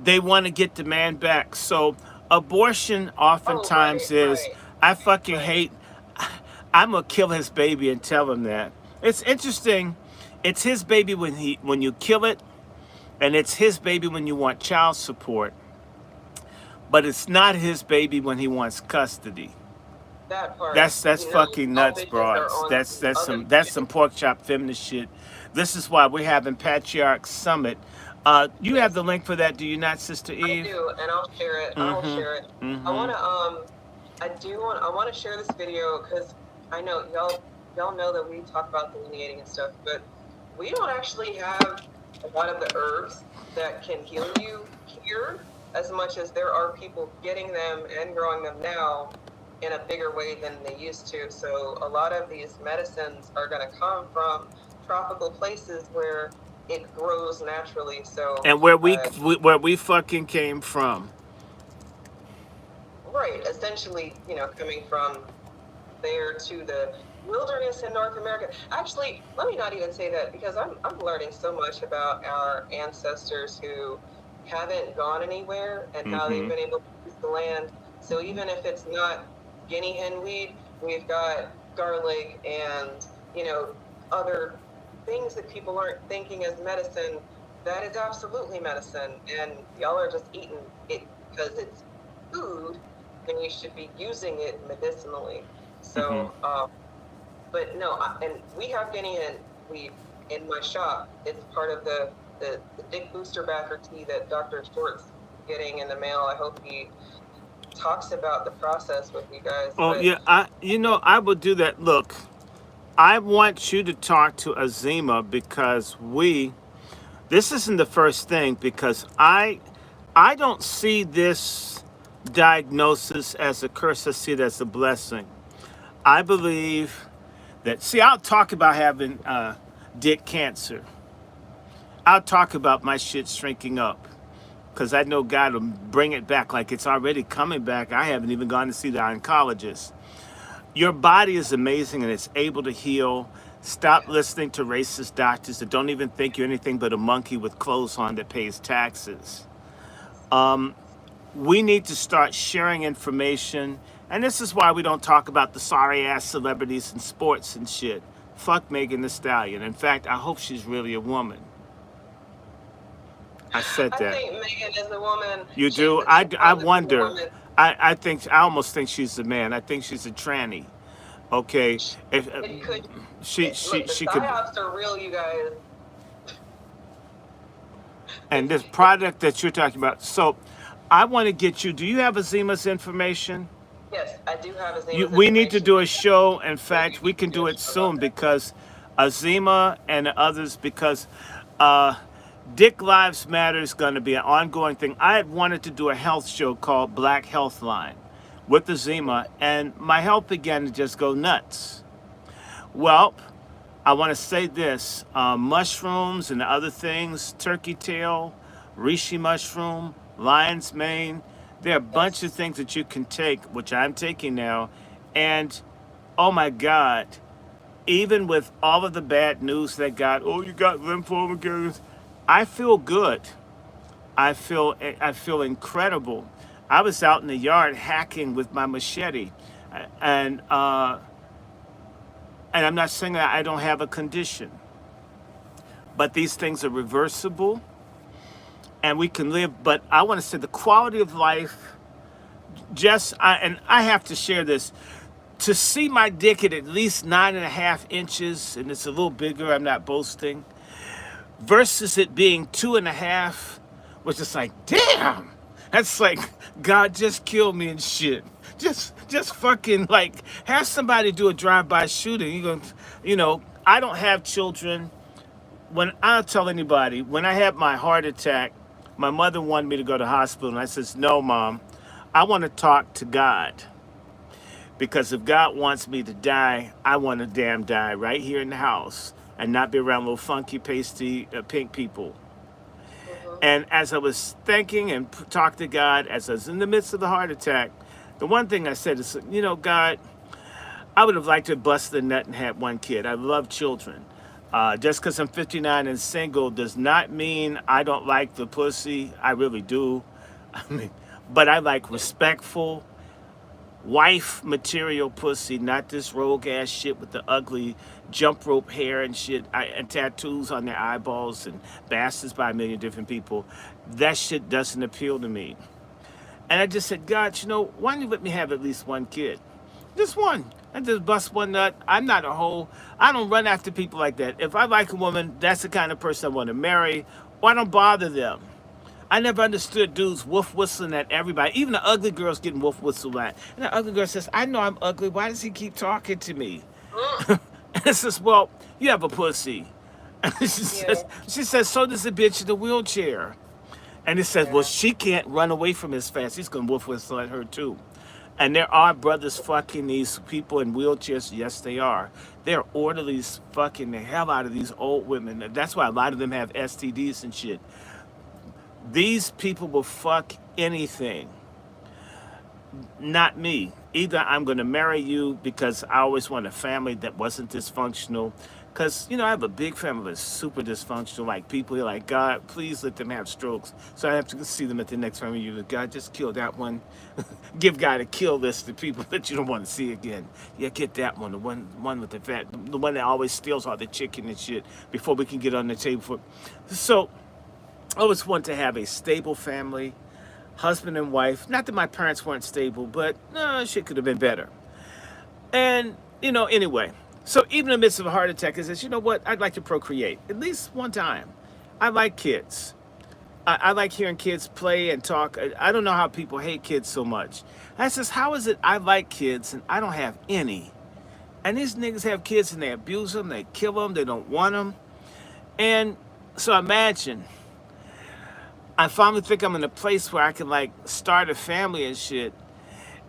they want to get the man back. So abortion oftentimes is, I fucking hate, I'm gonna kill his baby and tell him that. It's interesting. It's his baby when you kill it, and it's his baby when you want child support. But it's not his baby when he wants custody. That part. That's fucking nuts, broads. That's some pork chop feminist shit. This is why we're having Patriarch Summit. You have the link for that, do you not, Sister Eve? I do, and I'll share it. I will share it. Mm-hmm. I want to share this video because I know y'all know that we talk about delineating and stuff, but we don't actually have a lot of the herbs that can heal you here as much as there are people getting them and growing them now in a bigger way than they used to. So a lot of these medicines are going to come from tropical places where it grows naturally. So and where we fucking came from. Right, essentially, coming from there to the wilderness in North America. Actually, let me not even say that because I'm learning so much about our ancestors who haven't gone anywhere and how they've been able to use the land. So even if it's not guinea hen weed, we've got garlic and other things that people aren't thinking as medicine. That is absolutely medicine, and y'all are just eating it because it's food, and you should be using it medicinally. So, but no, and we have guinea hen weed in my shop. It's part of the Dyck booster backer tea that Dr. Short's getting in the mail. I hope he talks about the process with you guys. Oh, yeah, I will do that. Look, I want you to talk to Azima because this isn't the first thing, because I don't see this diagnosis as a curse. I see it as a blessing. I believe that, I'll talk about having dick cancer. I'll talk about my shit shrinking up because I know God will bring it back like it's already coming back. I haven't even gone to see the oncologist. Your body is amazing and it's able to heal. Stop listening to racist doctors that don't even think you're anything but a monkey with clothes on that pays taxes. We need to start sharing information. And this is why we don't talk about the sorry-ass celebrities in sports and shit. Fuck Megan Thee Stallion. In fact, I hope she's really a woman. I said that. I think Megan is a woman. You do? I wonder. I almost think she's a man. I think she's a tranny. Okay. If she could. Psyops are real, you guys. And this product that you're talking about. So, I want to get you. Do you have Azima's information? Yes, I do have Azima's information. We need to do a show. In fact, we can do it soon because Azima and others, because Dyck Lives Matter is going to be an ongoing thing. I had wanted to do a health show called Black Health Line with Azima, and my health began to just go nuts. Well, I want to say this. Mushrooms and other things, turkey tail, reishi mushroom, lion's mane, there are a bunch of things that you can take, which I'm taking now, and oh my God, even with all of the bad news that got, oh, you got lymphoma cancers, I feel good. I feel incredible. I was out in the yard hacking with my machete, and and I'm not saying that I don't have a condition, but these things are reversible, and we can live. But I want to say the quality of life. And I have to share this. To see my dick at least 9.5 inches, and it's a little bigger. I'm not boasting. Versus it being 2.5, which is like, damn, that's like God just killed me and shit. Just fucking like have somebody do a drive-by shooting. I don't have children. When I'll tell anybody, when I had my heart attack, my mother wanted me to go to the hospital, and I says, no, Mom, I want to talk to God. Because if God wants me to die, I want to damn die right here in the house and not be around little funky, pasty, pink people. Mhm. And as I was thinking and talked to God, as I was in the midst of the heart attack, the one thing I said is, God, I would have liked to have busted a nut and had one kid. I love children. Just because I'm 59 and single does not mean I don't like the pussy. I really do. I mean, but I like respectful, wife material pussy, not this rogue ass shit with the ugly jump rope hair and shit, and tattoos on their eyeballs and bastards by a million different people. That shit doesn't appeal to me. And I just said, God, why don't you let me have at least one kid? Just one. I just bust one nut. I'm not a hoe. I don't run after people like that. If I like a woman, that's the kind of person I want to marry. Why don't bother them? I never understood dudes wolf whistling at everybody. Even the ugly girls getting wolf whistled at. And the ugly girl says, I know I'm ugly. Why does he keep talking to me? Mm. And it says, well, you have a pussy. And Yeah. she says, so does the bitch in the wheelchair. And it says, well, Yeah. she can't run away from his fast. He's going to wolf whistle at her too. And there are brothers fucking these people in wheelchairs. Yes, they are. They're orderlies fucking the hell out of these old women. That's why a lot of them have STDs and shit. These people will fuck anything. Not me. Either I'm going to marry you because I always want a family that wasn't dysfunctional. Because, I have a big family that's super dysfunctional. Like, people are like, God, please let them have strokes. So I have to see them at the next family reunion. God, just kill that one. Give God a kill list of people that you don't want to see again. Yeah, get that one. The one with the fat. The one that always steals all the chicken and shit before we can get on the table. So I always want to have a stable family, husband and wife. Not that my parents weren't stable, but shit could have been better. And, anyway. So even in the midst of a heart attack, I says, you know what? I'd like to procreate at least one time. I like kids. I like hearing kids play and talk. I don't know how people hate kids so much. I says, how is it I like kids and I don't have any? And these niggas have kids and they abuse them, they kill them, they don't want them. And so imagine, I finally think I'm in a place where I can like start a family and shit,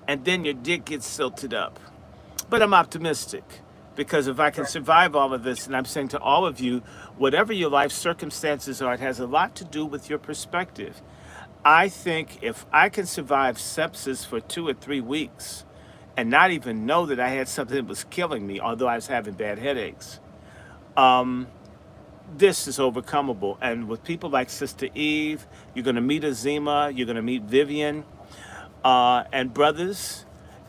and then your dick gets silted up. But I'm optimistic. Because if I can survive all of this, and I'm saying to all of you, whatever your life circumstances are, it has a lot to do with your perspective. I think if I can survive sepsis for 2 or 3 weeks and not even know that I had something that was killing me, although I was having bad headaches, this is overcomable. And with people like Sister Eve, you're going to meet Azima, you're going to meet Vivian, and brothers,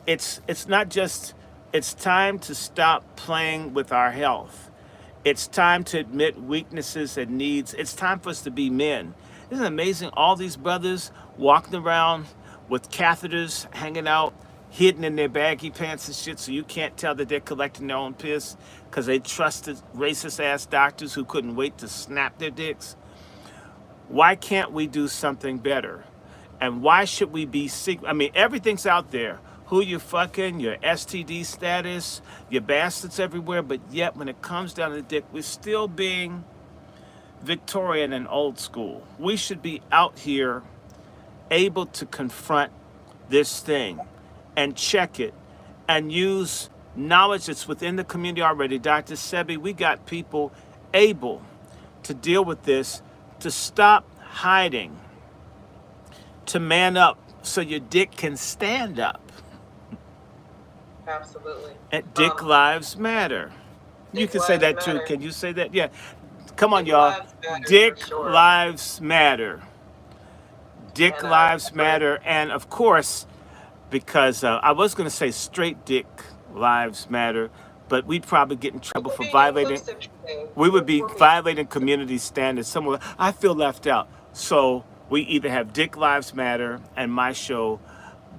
it's not just... It's time to stop playing with our health. It's time to admit weaknesses and needs. It's time for us to be men. Isn't it amazing? All these brothers walking around with catheters hanging out, hidden in their baggy pants and shit, so you can't tell that they're collecting their own piss because they trusted racist-ass doctors who couldn't wait to snap their dicks. Why can't we do something better? And why should we be secret? I mean, everything's out there. Who you fucking, your STD status, your bastards everywhere, but yet when it comes down to the dick, we're still being Victorian and old school. We should be out here able to confront this thing and check it and use knowledge that's within the community already. Dr. Sebi, we got people able to deal with this, to stop hiding, to man up so your dick can stand up. Absolutely. And Dick Lives Matter. You Dick can say lives that too. matter. Can you say that? Yeah. Come on, Dick y'all. lives matter for Dick sure. lives matter. Dick And lives matter. And of course, because I was going to say straight dick lives matter, but we'd probably get in it trouble would for be an violating. inclusive thing We would be for me. violating community standards. Someone, I feel left out. So we either have Dick Lives Matter and my show,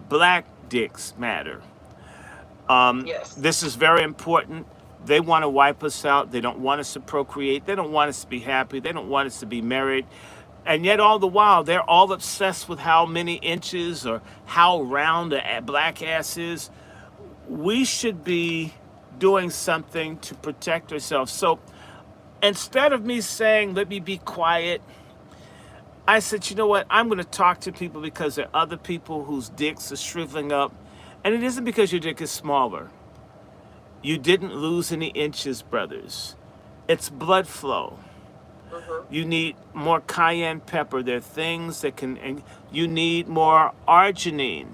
Black Dicks Matter. Yes. This is very important. They want to wipe us out. They don't want us to procreate. They don't want us to be happy. They don't want us to be married. And yet, all the while, they're all obsessed with how many inches or how round a black ass is. We should be doing something to protect ourselves. So instead of me saying, let me be quiet, I said, you know what? I'm going to talk to people because there are other people whose dicks are shriveling up. And it isn't because your dick is smaller. You didn't lose any inches, brothers. It's blood flow. Mm-hmm. You need more cayenne pepper. There are things that can, and you need more arginine.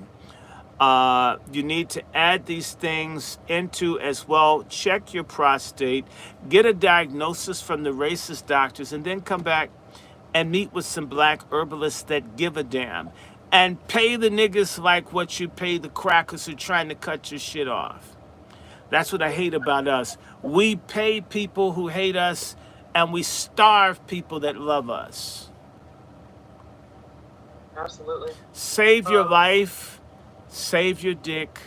You need to add these things into as well. Check your prostate, get a diagnosis from the racist doctors, and then come back and meet with some black herbalists that give a damn. And pay the niggas like what you pay the crackers who are trying to cut your shit off. That's what I hate about us. We pay people who hate us, and we starve people that love us. Absolutely. Save your Um, life, save your dick,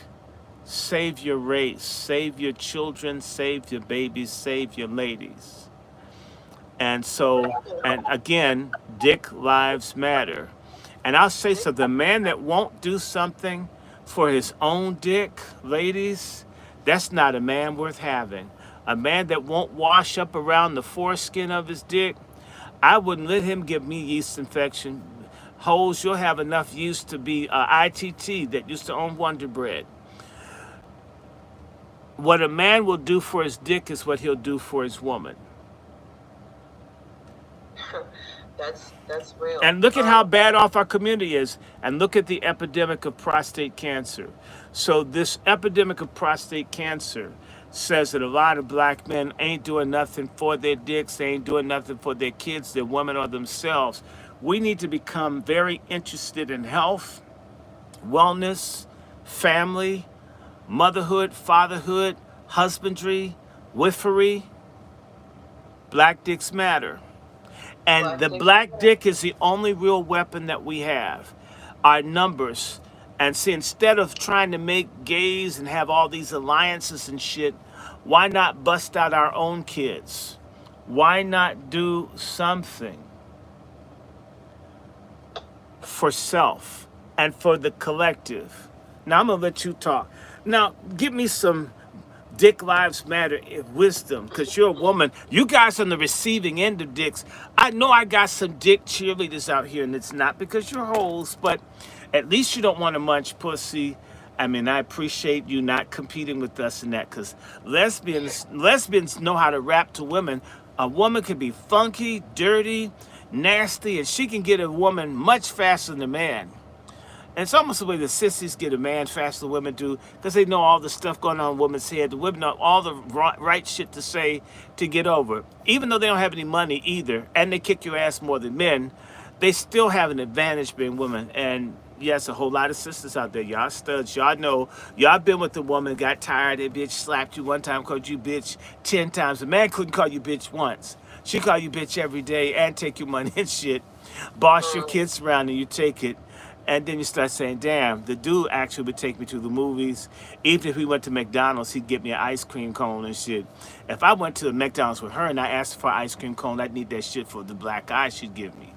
save your race, save your children, save your babies, save your ladies. And so, and again, dick lives matter. And I'll say so, the man that won't do something for his own dick, ladies, that's not a man worth having. A man that won't wash up around the foreskin of his dick, I wouldn't let him give me yeast infection. Hoes, you'll have enough yeast to be ITT that used to own Wonder Bread. What a man will do for his dick is what he'll do for his woman. that's real. And look at how bad off our community is. And look at the epidemic of prostate cancer. So this epidemic of prostate cancer says that a lot of black men ain't doing nothing for their dicks. They ain't doing nothing for their kids, their women, or themselves. We need to become very interested in health, wellness, family, motherhood, fatherhood, husbandry, wifery. Black dicks matter. And Black the dick black dick is the only real weapon that we have. Our numbers. And see, instead of trying to make gays and have all these alliances and shit, why not bust out our own kids? Why not do something for self and for the collective? Now I'm gonna let you talk. Now give me some Dick Lives Matter wisdom, because you're a woman. You guys on the receiving end of dicks. I know I got some dick cheerleaders out here, and it's not because you're hoes, but at least you don't want to munch pussy. I mean, I appreciate you not competing with us in that, because lesbians know how to rap to women. A woman can be funky, dirty, nasty, and she can get a woman much faster than a man. And it's almost the way the sissies get a man faster than women do, because they know all the stuff going on in women's head. The women know all the right shit to say to get over. Even though they don't have any money either, and they kick your ass more than men, they still have an advantage being women. And yes, a whole lot of sisters out there, y'all studs, y'all know, y'all been with the woman, got tired, that bitch slapped you one time, called you bitch 10 times. A man couldn't call you bitch once. She call you bitch every day and take your money and shit. Boss your kids around and you take it. And then you start saying, damn, the dude actually would take me to the movies. Even if we went to McDonald's, he'd get me an ice cream cone and shit. If I went to McDonald's with her and I asked for an ice cream cone, I'd need that shit for the black eye she'd give me.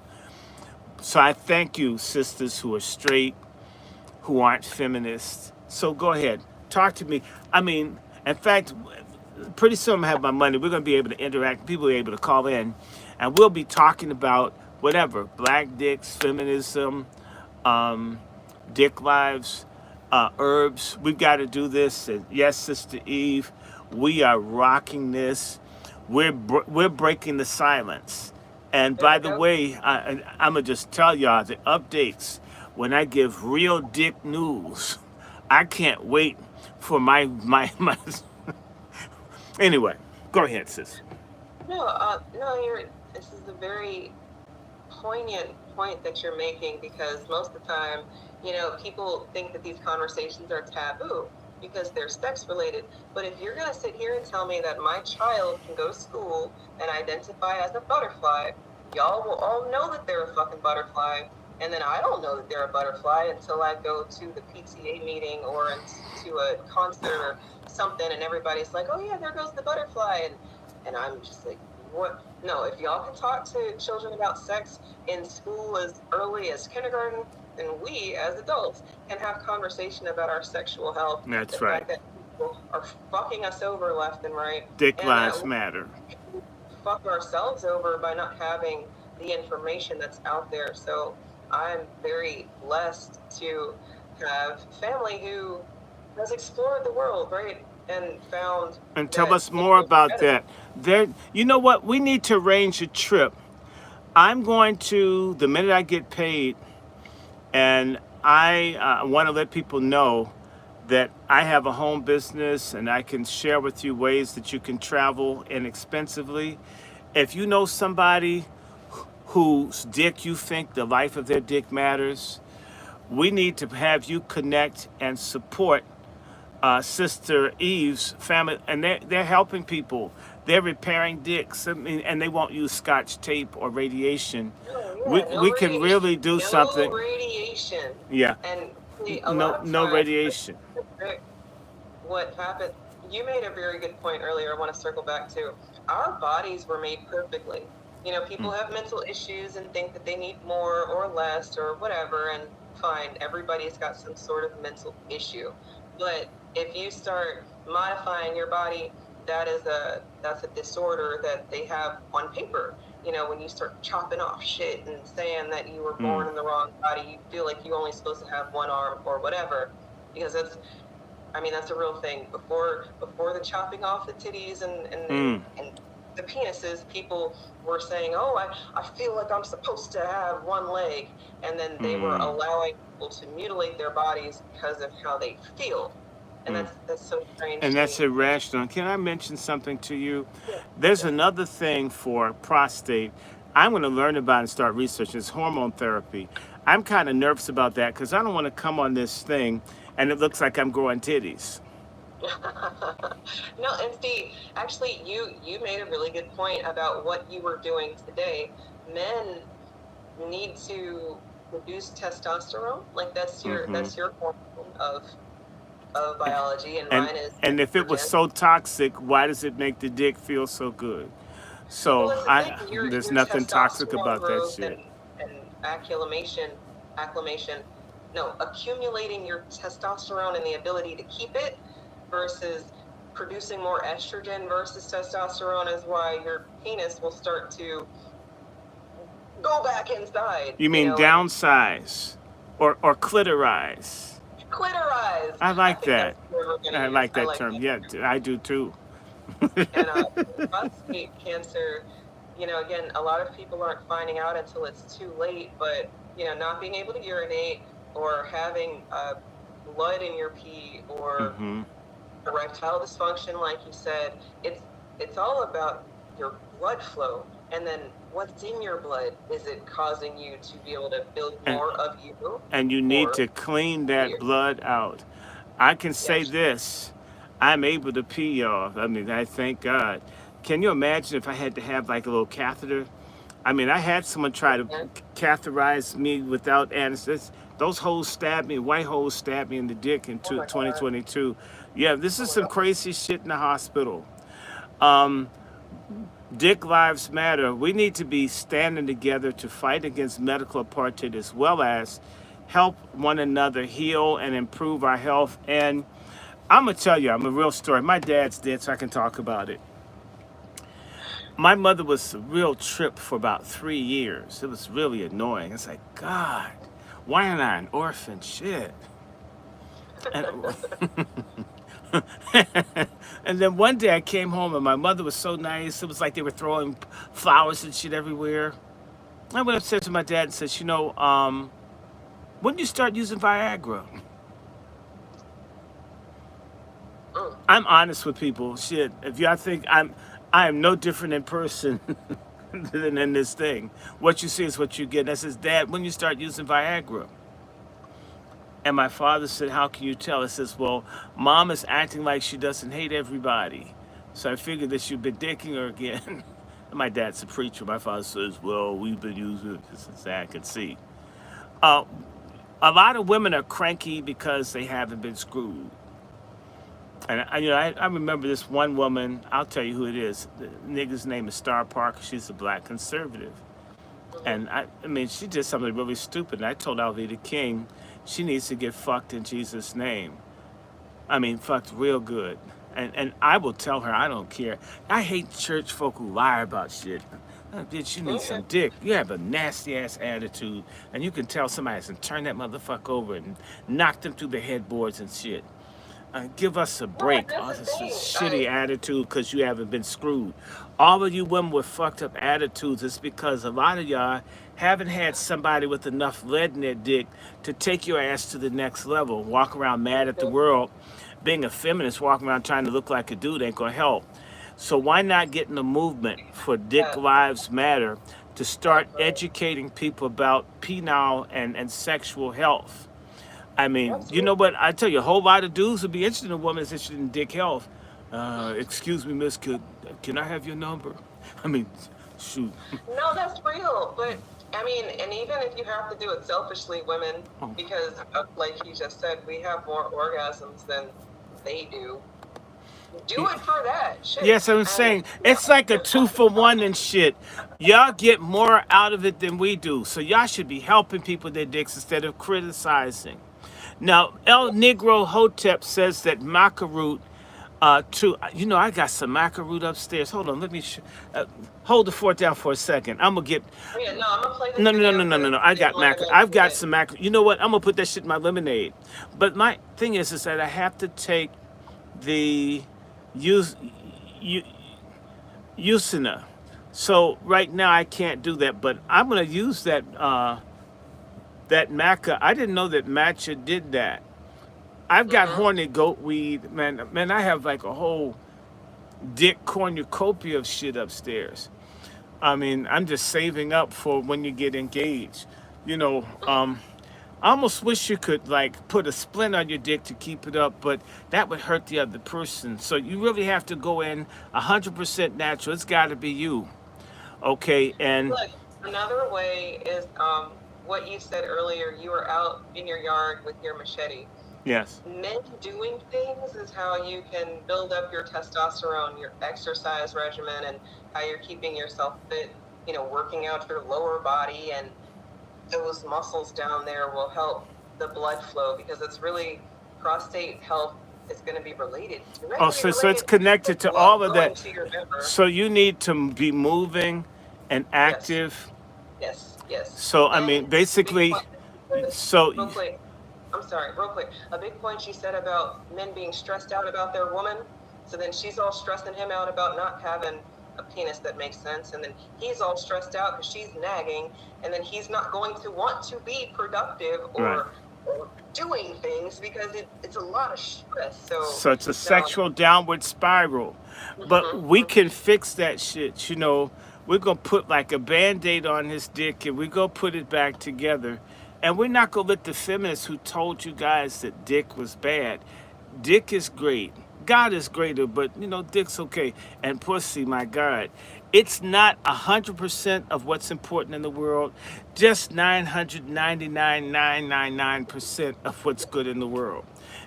So I thank you, sisters who are straight, who aren't feminists. So go ahead, talk to me. I mean, in fact, pretty soon I'm gonna have my money. We're gonna be able to interact. People will be able to call in, and we'll be talking about whatever, black dicks, feminism, dick lives, herbs. We've got to do this. And yes, Sister Eve, we are rocking this. We're breaking the silence. And by the way, I'm gonna just tell y'all the updates when I give real dick news. I can't wait for my. Anyway, Go ahead, sis. No, this is a very poignant point that you're making, because most of the time, people think that these conversations are taboo because they're sex related. But if you're going to sit here and tell me that my child can go to school and identify as a butterfly, y'all will all know that they're a fucking butterfly. And then I don't know that they're a butterfly until I go to the PTA meeting or to a concert or something, and everybody's like, oh yeah, there goes the butterfly. And I'm just like, what? No, if y'all can talk to children about sex in school as early as kindergarten, then we as adults can have conversation about our sexual health. That's the right. fact that people are fucking us over left and right. Dick and lives that matter. we fuck ourselves over by not having the information that's out there. So I'm very blessed to have family who has explored the world, right? And found. And tell us more about that. You know what? We need to arrange a trip. I'm going to, the minute I get paid, and I want to let people know that I have a home business and I can share with you ways that you can travel inexpensively. If you know somebody whose dick you think the life of their dick matters, we need to have you connect and support Sister Eve's family, and they're helping people. They're repairing dicks, and they won't use Scotch tape or radiation. We can really do something. No radiation. Yeah. And No radiation. What happened? You made a very good point earlier. I want to circle back to. Our bodies were made perfectly. People have mental issues and think that they need more or less or whatever, and fine, everybody's got some sort of mental issue. But if you start modifying your body, that's a disorder that they have on paper. When you start chopping off shit and saying that you were born in the wrong body, you feel like you're only supposed to have one arm or whatever, because that's a real thing. Before the chopping off the titties and the penises, people were saying, oh, I feel like I'm supposed to have one leg, and then they were allowing people to mutilate their bodies because of how they feel. And that's so strange. And that's irrational. Can I mention something to you? Yeah. There's another thing for prostate. I'm going to learn about and start researching. It's hormone therapy. I'm kind of nervous about that because I don't want to come on this thing and it looks like I'm growing titties. No, and see, actually, you made a really good point about what you were doing today. Men need to reduce testosterone. Like that's your hormone of biology, and mine is. And if it was so toxic, why does it make the dick feel so good? So there's your nothing toxic about that shit. And accumulating your testosterone and the ability to keep it versus producing more estrogen versus testosterone is why your penis will start to go back inside. You mean downsize or clitorize? Clitorize. I like that. I like that term. Yeah, I do too. And prostate cancer, again, a lot of people aren't finding out until it's too late, but, not being able to urinate or having blood in your pee or erectile dysfunction, like you said, it's all about your blood flow. And then what's in your blood? Is it causing you to be able to build more of you? And you need to clean that blood out. I can say this. I'm able to pee, y'all. I thank God. Can you imagine if I had to have like a little catheter? I had someone try to catheterize me without anesthesia. Those holes stabbed me, white holes stabbed me in the dick in 2022. Yeah, this is some crazy shit in the hospital. Dick lives matter. We need to be standing together to fight against medical apartheid as well as help one another heal and improve our health. And I'm going to tell you, I'm a real story. My dad's dead, so I can talk about it. My mother was a real trip for about 3 years. It was really annoying. It's like, God, why am I an orphan? Shit. And then one day I came home and my mother was so nice. It was like they were throwing flowers and shit everywhere. I went upstairs to my dad and said, when did you start using Viagra? I'm honest with people. Shit, if y'all think I am no different in person than in this thing. What you see is what you get. And I says, Dad, when you start using Viagra? And my father said, how can you tell? I says, well, Mom is acting like she doesn't hate everybody. So I figured that you've been dicking her again. And my dad's a preacher. My father says, well, we've been using it since I could see. Uh, a lot of women are cranky because they haven't been screwed. And I remember this one woman. I'll tell you who it is. The nigga's name is Star Parker. She's a black conservative, and I mean, she did something really stupid. And I told Alveda King, she needs to get fucked in Jesus' name. I mean, fucked real good. And I will tell her I don't care. I hate church folk who lie about shit. Bitch, you need some dick. You have a nasty ass attitude, and you can tell somebody has to turn that motherfucker over and knock them through the headboards and shit. Give us a break. Well, All that's this the thing. shitty attitude because you haven't been screwed. All of you women with fucked up attitudes is because a lot of y'all haven't had somebody with enough lead in their dick to take your ass to the next level. Walk around mad at the world. Being a feminist, walking around trying to look like a dude ain't gonna help. So why not get in a movement for Dick Lives Matter to start educating people about penile and sexual health? I mean, you know what? I tell you, a whole lot of dudes would be interested in a woman that's interested in dick health. Excuse me, miss, can I have your number? I mean, shoot. No, that's real. But I mean, and even if you have to do it selfishly, women, because like you just said, we have more orgasms than they do. Do it for that shit. Yes, I'm saying it's like a 2-for-1 and shit. Y'all get more out of it than we do. So y'all should be helping people with their dicks instead of criticizing. Now, El Negro Hotep says that maca root, I got some maca root upstairs. Hold on, let me hold the fort down for a second. I'm gonna get. Yeah, no, I'm gonna play this No. video I got for maca. I've got some maca. You know what? I'm gonna put that shit in my lemonade. But my thing is that I have to take the Usina. So right now I can't do that, but I'm gonna use that maca. I didn't know that matcha did that. I've got horny goat weed, man. I have like a whole dick cornucopia of shit upstairs. I mean, I'm just saving up for when you get engaged. I almost wish you could like put a splint on your dick to keep it up, but that would hurt the other person. So you really have to go in 100% natural. It's got to be you, okay? And look, another way is what you said earlier. You were out in your yard with your machete. yes, Men doing things is how you can build up your testosterone, your exercise regimen, and how you're keeping yourself fit. Working out your lower body and those muscles down there will help the blood flow, because it's really prostate health is going to be related. so it's connected to all of that. So you need to be moving and active. Yes. So I mean, basically, so real quick, I'm sorry, real quick. A big point she said about men being stressed out about their woman. So then she's all stressing him out about not having a penis that makes sense, and then he's all stressed out because she's nagging, and then he's not going to want to be productive or doing things because it's a lot of stress. So it's a sexual downward spiral. But we can fix that shit. We're gonna put like a band-aid on his dick and we're gonna put it back together. And we're not gonna let the feminists who told you guys that dick was bad. Dick is great. God is greater, but dick's okay. And pussy, my God. It's not 100% of what's important in the world, just 999.999% of what's good in the world.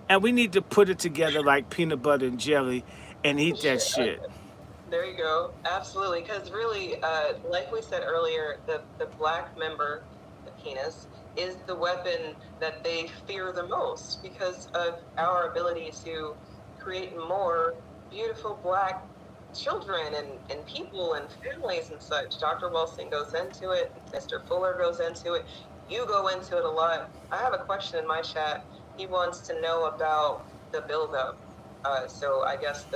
And we need to put it together like peanut butter and jelly and eat that shit. There you go. Absolutely. Because really, like we said earlier, the black member, the penis, is the weapon that they fear the most because of our ability to create more beautiful black children and people and families and such. Dr. Wilson goes into it. Mr. Fuller goes into it. You go into it a lot. I have a question in my chat. He wants to know about the buildup. So I guess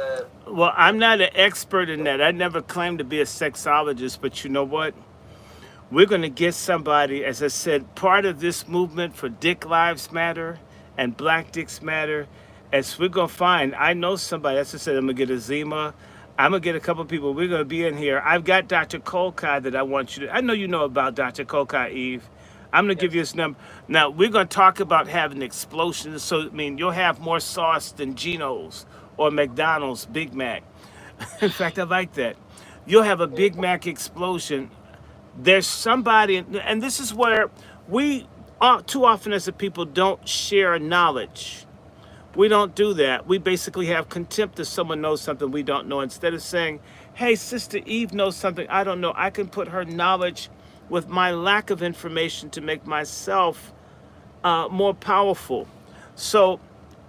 Well, I'm not an expert in that. I never claimed to be a sexologist, but you know what? We're going to get somebody, as I said, part of this movement for Dick Lives Matter and Black Dicks Matter. As we're going to find, I know somebody, as I said, I'm going to get Azima. I'm gonna get a couple people. We're gonna be in here. I've got Dr. Kolkai that I want you to. I know you know about Dr. Kolkai, Eve. I'm gonna give you Yes. his number. Now we're gonna talk about having explosions. So I mean, you'll have more sauce than Geno's or McDonald's Big Mac. In fact, I like that. You'll have a Big Mac explosion. There's somebody, and this is where we too often as a people don't share knowledge. We don't do that. We basically have contempt if someone knows something we don't know. Instead of saying, hey, Sister Eve knows something I don't know, I can put her knowledge with my lack of information to make myself more powerful. So,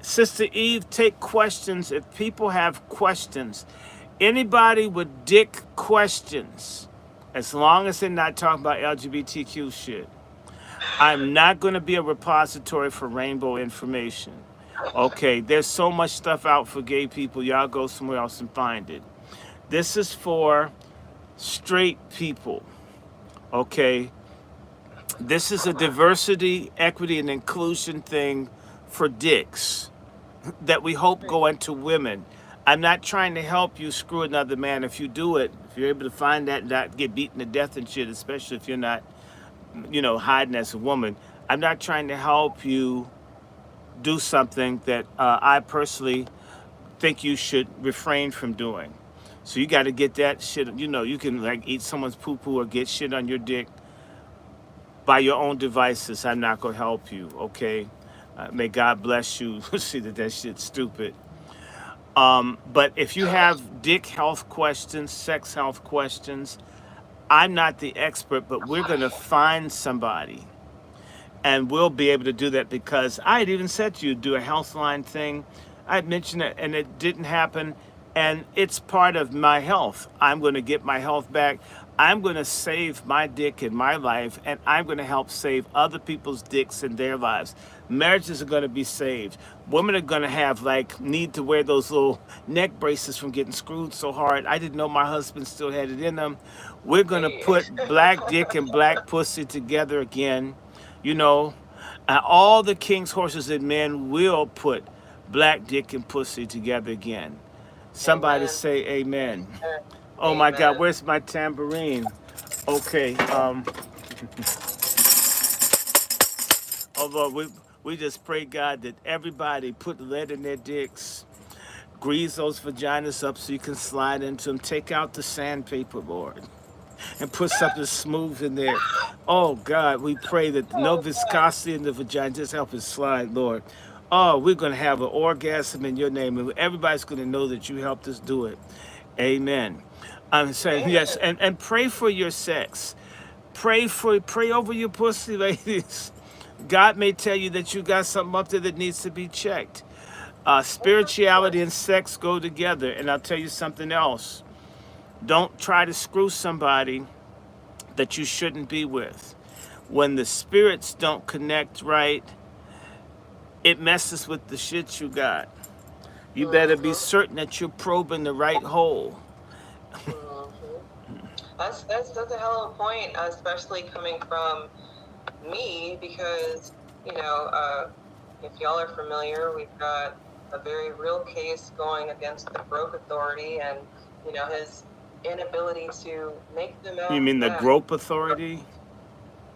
Sister Eve, take questions. If people have questions, anybody with dick questions, as long as they're not talking about LGBTQ shit, I'm not going to be a repository for rainbow information. Okay, there's so much stuff out for gay people. Y'all go somewhere else and find it. This is for straight people. Okay, this is a diversity, equity, and inclusion thing for dicks that we hope go into women. I'm not trying to help you screw another man. If you do it, if you're able to find that and not get beaten to death and shit, especially if you're not, hiding as a woman, I'm not trying to help you do something that I personally think you should refrain from doing. So you got to get that shit. You can like eat someone's poo poo or get shit on your dick by your own devices. I'm not gonna help you. Okay. May God bless you. See that shit's stupid. But if you have dick health questions, sex health questions, I'm not the expert, but we're gonna find somebody and we'll be able to do that because I had even said to you do a health line thing. I had mentioned it and it didn't happen, and it's part of my health. I'm going to get my health back. I'm going to save my dick in my life, and I'm going to help save other people's dicks in their lives. Marriages are going to be saved. Women are going to have need to wear those little neck braces from getting screwed so hard. I didn't know my husband still had it in them. We're going to put black dick and black pussy together again. All the king's horses and men will put black dick and pussy together again. Somebody Amen. say amen. Amen. Oh my God, where's my tambourine? Okay, Lord, we just pray, God, that everybody put lead in their dicks, grease those vaginas up so you can slide into them. Take out the sandpaper, Lord, and put something smooth in there. Oh God, we pray that no viscosity in the vagina, just help it slide, Lord. Oh, we're going to have an orgasm in your name, and everybody's going to know that you helped us do it. Amen. I'm saying yes, and pray for your sex. Pray over your pussy, ladies. God may tell you that you got something up there that needs to be checked. Spirituality and sex go together, and I'll tell you something else. Don't try to screw somebody that you shouldn't be with. When the spirits don't connect right, it messes with the shit you got. You better be certain that you're probing the right hole. That's a hell of a point, especially coming from me, because if y'all are familiar, we've got a very real case going against the Broke Authority and his inability to make the math. You mean the Grope Authority?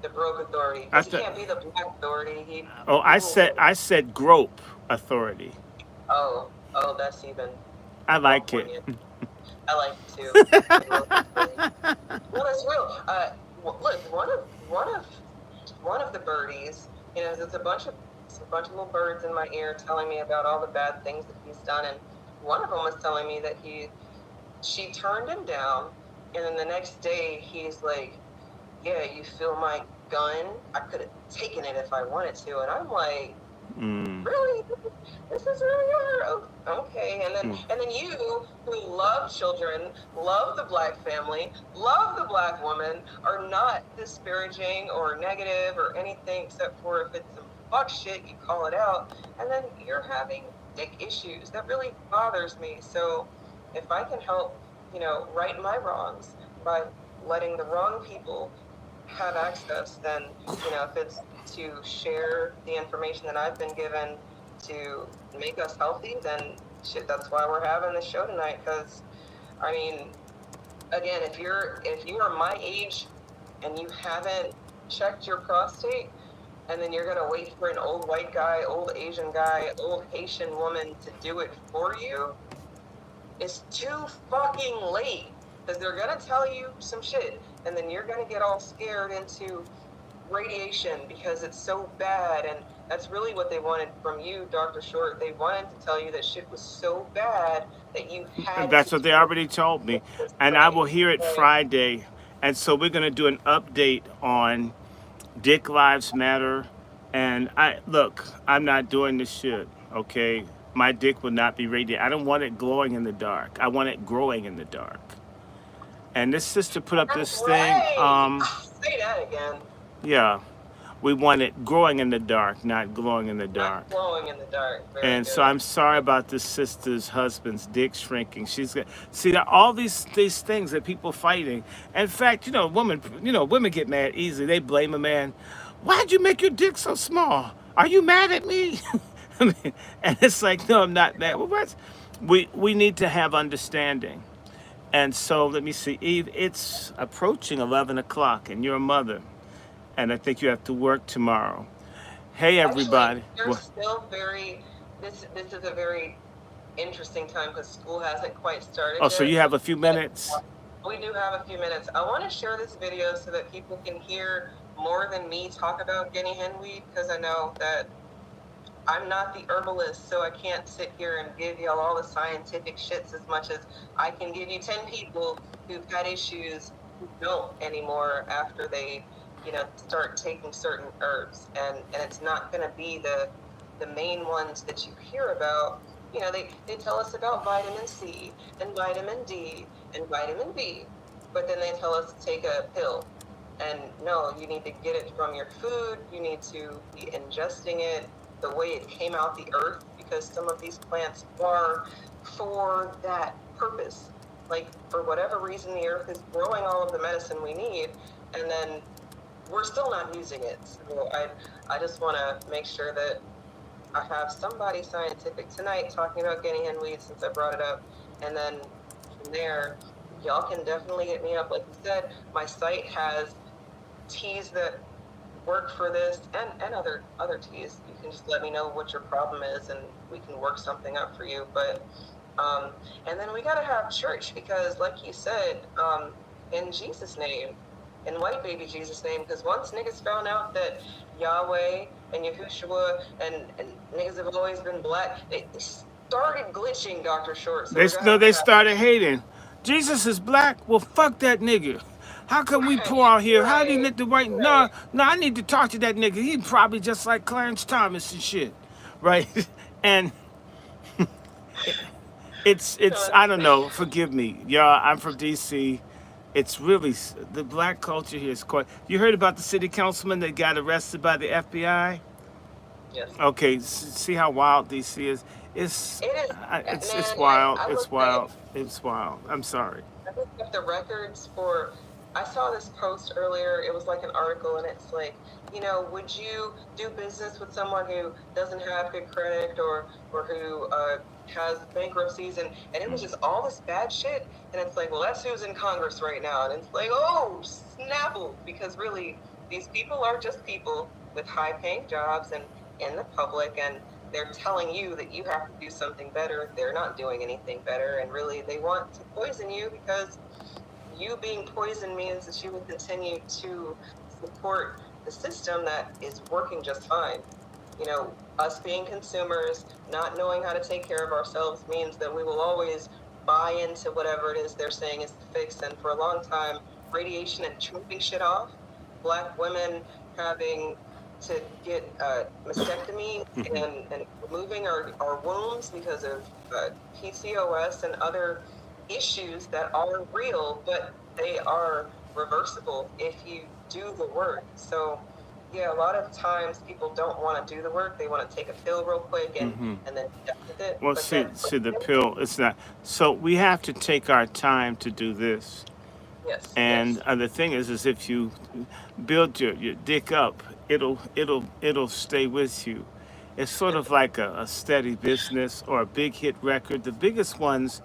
The Broke Authority. He can't be the Black Authority. I said Grope Authority. Oh, that's even. I like it. I like it too. Well, that's real. Look, one of the birdies, there's a bunch of little birds in my ear telling me about all the bad things that he's done, and one of them was telling me that she turned him down, and then the next day he's like, yeah, you feel my gun? I could have taken it if I wanted to. And I'm like, really? This is really hard? Okay. And then you, who love children, love the Black family, love the Black woman, are not disparaging or negative or anything, except for if it's some fuck shit, you call it out. And then you're having dick issues. That really bothers me. So if I can help, right my wrongs by letting the wrong people have access, then if it's to share the information that I've been given to make us healthy, then shit, that's why we're having this show tonight, because I mean, again, if you are my age and you haven't checked your prostate, and then you're gonna wait for an old white guy, old Asian guy, old Haitian woman to do it for you, it's too fucking late. Because they're gonna tell you some shit, and then you're gonna get all scared into radiation because it's so bad. And that's really what they wanted from you, Dr. Short. They wanted to tell you that shit was so bad that you had That's to what they do already told me. this. And I Right. will hear it Right. Friday. And so we're going to do an update on Dick Lives Matter. And I'm not doing this shit, okay? My dick will not be radiated. I don't want it glowing in the dark. I want it growing in the dark. And this sister put up this thing. Right. Say that again. Yeah, we want it growing in the dark, not glowing in the Not dark. glowing in the dark. Very And good. so I'm sorry about this sister's husband's dick shrinking. She's got see all these things that people fighting. In fact, women get mad easily. They blame a man. Why'd you make your dick so small? Are you mad at me? I mean, and it's like, no, I'm not mad. Well, what? We need to have understanding. And so let me see, Eve. It's approaching 11 o'clock, and you're a mother, and I think you have to work tomorrow. Hey, everybody. Actually, there's still this is a very interesting time because school hasn't quite started Oh, yet. so you have a few minutes? We do have a few minutes. I want to share this video so that people can hear more than me talk about guinea hen weed, because I know that I'm not the herbalist, so I can't sit here and give y'all all the scientific shits as much as I can give you 10 people who've had issues who don't anymore after they, start taking certain herbs. And it's not going to be the main ones that you hear about. They tell us about vitamin C and vitamin D and vitamin B, but then they tell us to take a pill. And no, you need to get it from your food. You need to be ingesting it the way it came out the earth, because some of these plants are for that purpose. Like, for whatever reason, the earth is growing all of the medicine we need, and then we're still not using it. So I just want to make sure that I have somebody scientific tonight talking about guinea hen weed, since I brought it up. And then from there, y'all can definitely hit me up. Like you said, my site has teas that work for this, and other teas. You can just let me know what your problem is, and we can work something up for you. But and then we got to have church, because like you said, in Jesus' name, in white baby Jesus' name, because once niggas found out that Yahweh and Yahushua and niggas have always been black, they started glitching, Dr. Short. So they started hating. Jesus is black? Well, fuck that nigga. How come we poor out here? How do you let the white? No, I need to talk to that nigga. He probably just like Clarence Thomas and shit, right? And it's I don't know. Forgive me, y'all. I'm from D.C. It's really the black culture here is quite. You heard about the city councilman that got arrested by the FBI? Yes. Okay, see how wild D.C. is. It's wild. It's wild. It's wild. I'm sorry. I looked up the records for. I saw this post earlier. It was like an article, and it's like, would you do business with someone who doesn't have good credit or who has bankruptcies? And it was just all this bad shit. And it's like, well, that's who's in Congress right now. And it's like, oh, snapple, because really, these people are just people with high-paying jobs and in the public, and they're telling you that you have to do something better. They're not doing anything better, and really, they want to poison you, because you being poisoned means that you will continue to support the system that is working just fine. Us being consumers, not knowing how to take care of ourselves, means that we will always buy into whatever it is they're saying is the fix. And for a long time, radiation and chopping shit off, black women having to get mastectomy and removing our wombs because of PCOS and other issues that are real, but they are reversible if you do the work. So yeah, a lot of times people don't want to do the work. They want to take a pill real quick and then done with it. Well, see the pill, it's not. So we have to take our time to do this. Yes. And the thing is if you build your dick up, it'll stay with you. It's sort of like a steady business or a big hit record. The biggest ones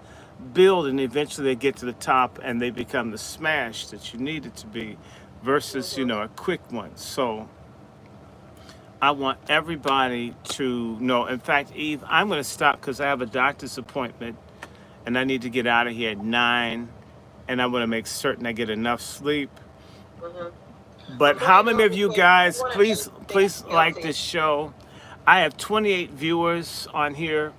build, and eventually they get to the top and they become the smash that you need it to be, versus a quick one. So I want everybody to know. In fact, Eve, I'm going to stop because I have a doctor's appointment and I need to get out of here at 9, and I want to make certain I get enough sleep. But how many of you guys, please like this show? I have 28 viewers on here.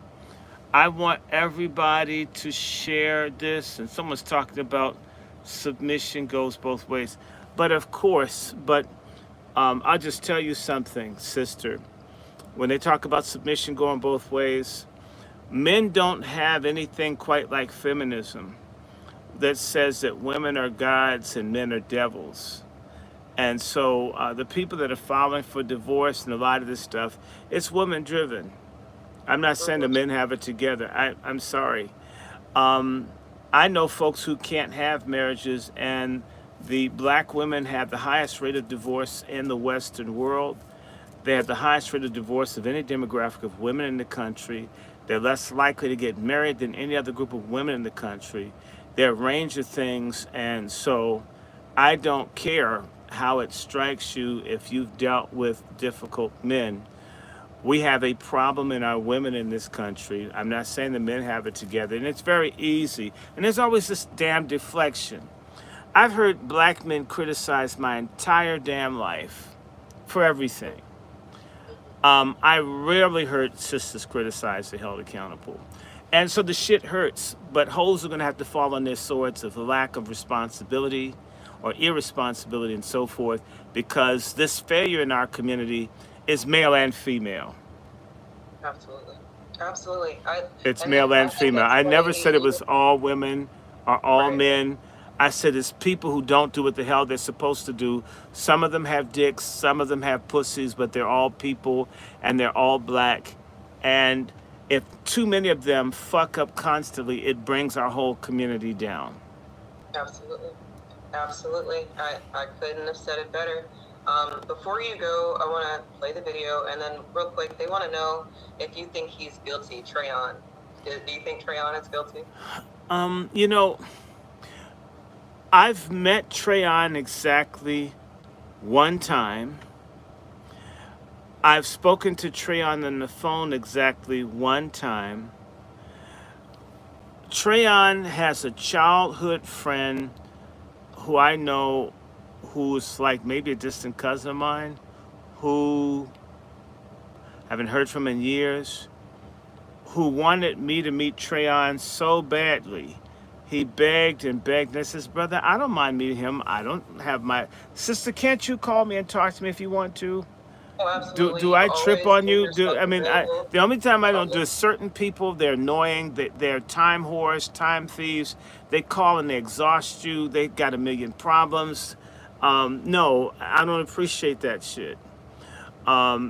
I want everybody to share this. And someone's talking about submission goes both ways. But of course, I'll just tell you something, sister. When they talk about submission going both ways, men don't have anything quite like feminism that says that women are gods and men are devils. And so the people that are filing for divorce and a lot of this stuff, it's women driven. I'm not saying the men have it together. I'm sorry. I know folks who can't have marriages, and the black women have the highest rate of divorce in the Western world. They have the highest rate of divorce of any demographic of women in the country. They're less likely to get married than any other group of women in the country. There are a range of things, and so I don't care how it strikes you if you've dealt with difficult men. We have a problem in our women in this country. I'm not saying the men have it together, and it's very easy. And there's always this damn deflection. I've heard black men criticize my entire damn life for everything. I rarely heard sisters criticized or held accountable. And so the shit hurts, but hoes are going to have to fall on their swords of the lack of responsibility or irresponsibility and so forth, because this failure in our community is male and female. Absolutely. Absolutely. It's male and female. I never said it was all women or all men. I said it's people who don't do what the hell they're supposed to do. Some of them have dicks, some of them have pussies, but they're all people and they're all black. And if too many of them fuck up constantly, it brings our whole community down. Absolutely. Absolutely. I couldn't have said it better. Before you go, I want to play the video, and then real quick, they want to know if you think he's guilty, Trayon. Do you think Trayon is guilty? I've met Trayon exactly one time. I've spoken to Trayon on the phone exactly one time. Trayon has a childhood friend who I know, who's like maybe a distant cousin of mine, who I haven't heard from in years, who wanted me to meet Trayon so badly. He begged and begged. And I says, brother, I don't mind meeting him. I don't have my... Sister, can't you call me and talk to me if you want to? Oh, absolutely. Do I trip on you? The only time I don't do is certain people, they're annoying, they're time whores, time thieves. They call and they exhaust you. They got a million problems. No, I don't appreciate that shit.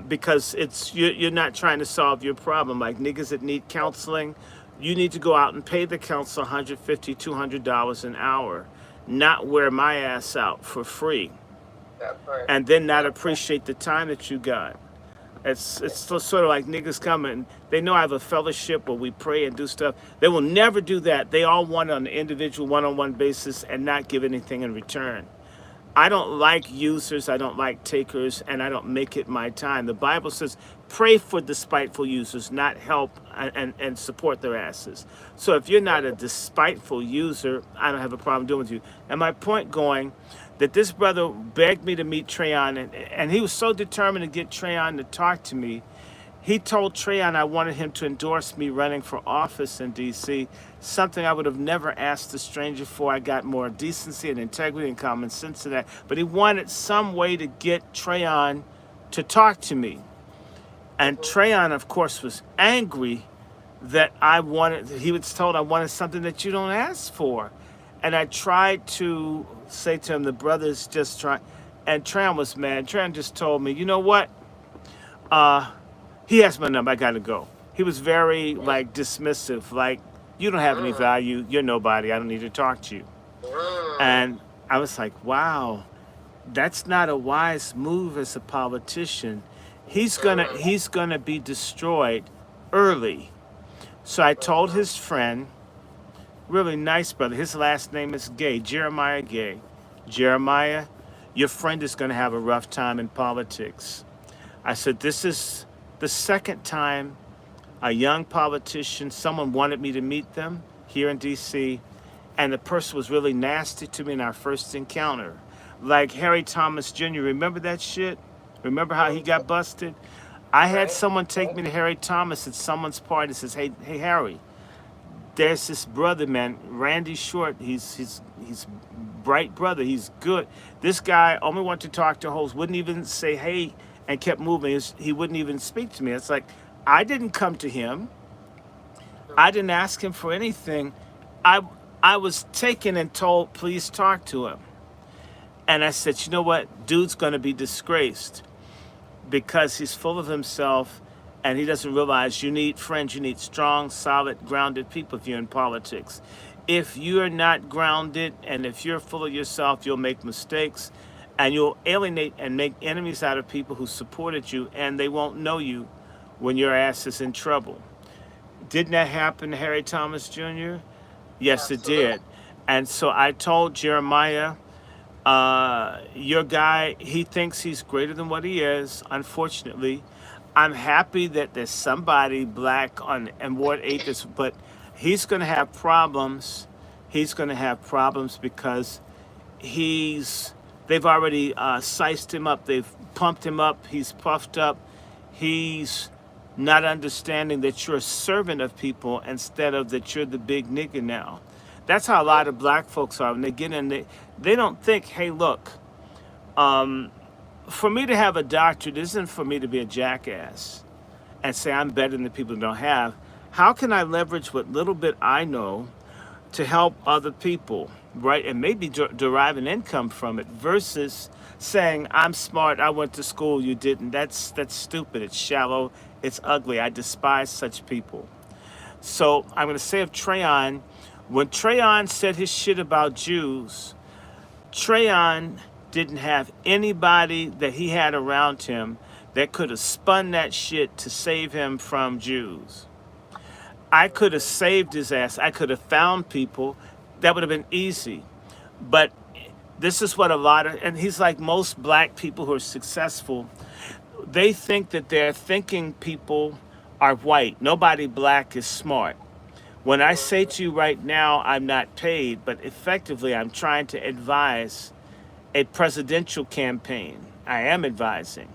Because you're not trying to solve your problem. Like niggas that need counseling, you need to go out and pay the counselor $150, $200 an hour, not wear my ass out for free. And then not appreciate the time that you got. It's sort of like niggas coming. They know I have a fellowship where we pray and do stuff. They will never do that. They all want it on an individual, one-on-one basis and not give anything in return. I don't like users, I don't like takers, and I don't make it my time. The Bible says, pray for despiteful users, not help and support their asses. So if you're not a despiteful user, I don't have a problem doing with you. And my point going, that this brother begged me to meet Trayon, and he was so determined to get Trayon to talk to me. He told Trayon I wanted him to endorse me running for office in D.C., something I would have never asked a stranger for. I got more decency and integrity and common sense to that. But he wanted some way to get Trayon to talk to me. And Trayon, of course, was angry that he was told I wanted something that you don't ask for. And I tried to say to him, the brother's just trying, and Trayon was mad. Trayon just told me, you know what? He has my number, I gotta go. He was very dismissive, like, you don't have any value, you're nobody, I don't need to talk to you. And I was like, wow, that's not a wise move as a politician. He's gonna be destroyed early. So I told his friend, really nice brother. His last name is Gay, Jeremiah Gay. Jeremiah, your friend is going to have a rough time in politics. I said, this is the second time a young politician, someone wanted me to meet them here in D.C., and the person was really nasty to me in our first encounter. Like Harry Thomas Jr., remember that shit? Remember how he got busted? I had Right. someone take me to Harry Thomas at someone's party and says, hey Harry, there's this brother, man, Randy Short. He's bright brother. He's good. This guy only wanted to talk to hosts, wouldn't even say hey, and kept moving. He wouldn't even speak to me. It's like, I didn't come to him. I didn't ask him for anything. I I was taken and told, please talk to him. And I said, you know what? Dude's going to be disgraced because he's full of himself and he doesn't realize you need friends. You need strong, solid, grounded people if you're in politics. If you're not grounded and if you're full of yourself, you'll make mistakes and you'll alienate and make enemies out of people who supported you, and they won't know you when your ass is in trouble. Didn't that happen to Harry Thomas Jr.? Yes, it Absolutely. did. And so I told Jeremiah, your guy, he thinks he's greater than what he is, unfortunately. I'm happy that there's somebody black on Ward 8, but he's going to have problems. He's going to have problems because they've already sized him up. They've pumped him up. He's puffed up. He's not understanding that you're a servant of people instead of that you're the big nigga now. That's how a lot of black folks are. When they get in, they don't think, hey, look, for me to have a doctorate isn't for me to be a jackass and say I'm better than the people who don't have. How can I leverage what little bit I know to help other people, right? And maybe derive an income from it versus saying I'm smart, I went to school, you didn't. That's stupid. It's shallow. It's ugly. I despise such people. So I'm going to say of Trayon, when Trayon said his shit about Jews, Trayon didn't have anybody that he had around him that could have spun that shit to save him from Jews. I could have saved his ass. I could have found people. That would have been easy. But this is what and he's like most black people who are successful, they think that their thinking people are white. Nobody black is smart. When I say to you right now, I'm not paid, but effectively I'm trying to advise a presidential campaign. I am advising.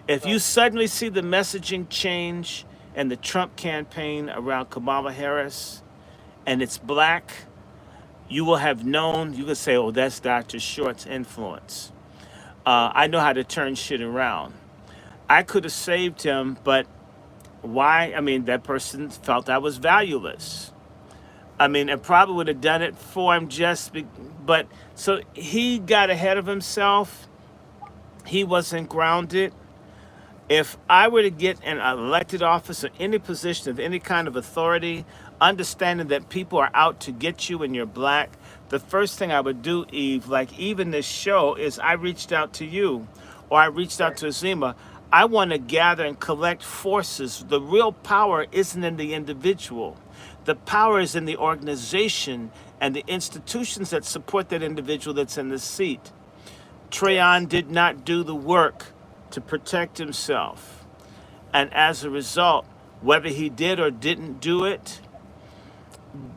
If you suddenly see the messaging change in the Trump campaign around Kamala Harris and it's black, you will have known, you can say, oh, that's Dr. Short's influence. I know how to turn shit around. I could have saved him, but why? I mean, that person felt I was valueless. I mean, I probably would have done it for him but so he got ahead of himself. He wasn't grounded. If I were to get an elected office or any position of any kind of authority, understanding that people are out to get you and you're black, the first thing I would do, Eve, like even this show, is I reached out to you or I reached out to Azima. I want to gather and collect forces. The real power isn't in the individual. The power is in the organization and the institutions that support that individual that's in the seat. Trayon did not do the work to protect himself. And as a result, whether he did or didn't do it,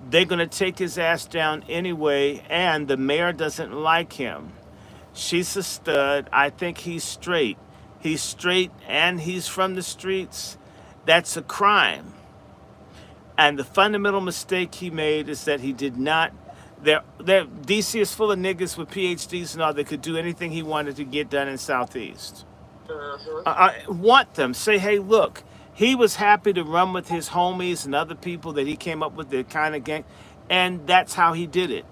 they're going to take his ass down anyway, and the mayor doesn't like him. She's a stud. I think he's straight. He's straight and he's from the streets. That's a crime. And the fundamental mistake he made is that he did not. DC is full of niggas with PhDs and all that could do anything he wanted to get done in Southeast. I want them. Say, hey, look, he was happy to run with his homies and other people that he came up with, the kind of gang, and that's how he did it.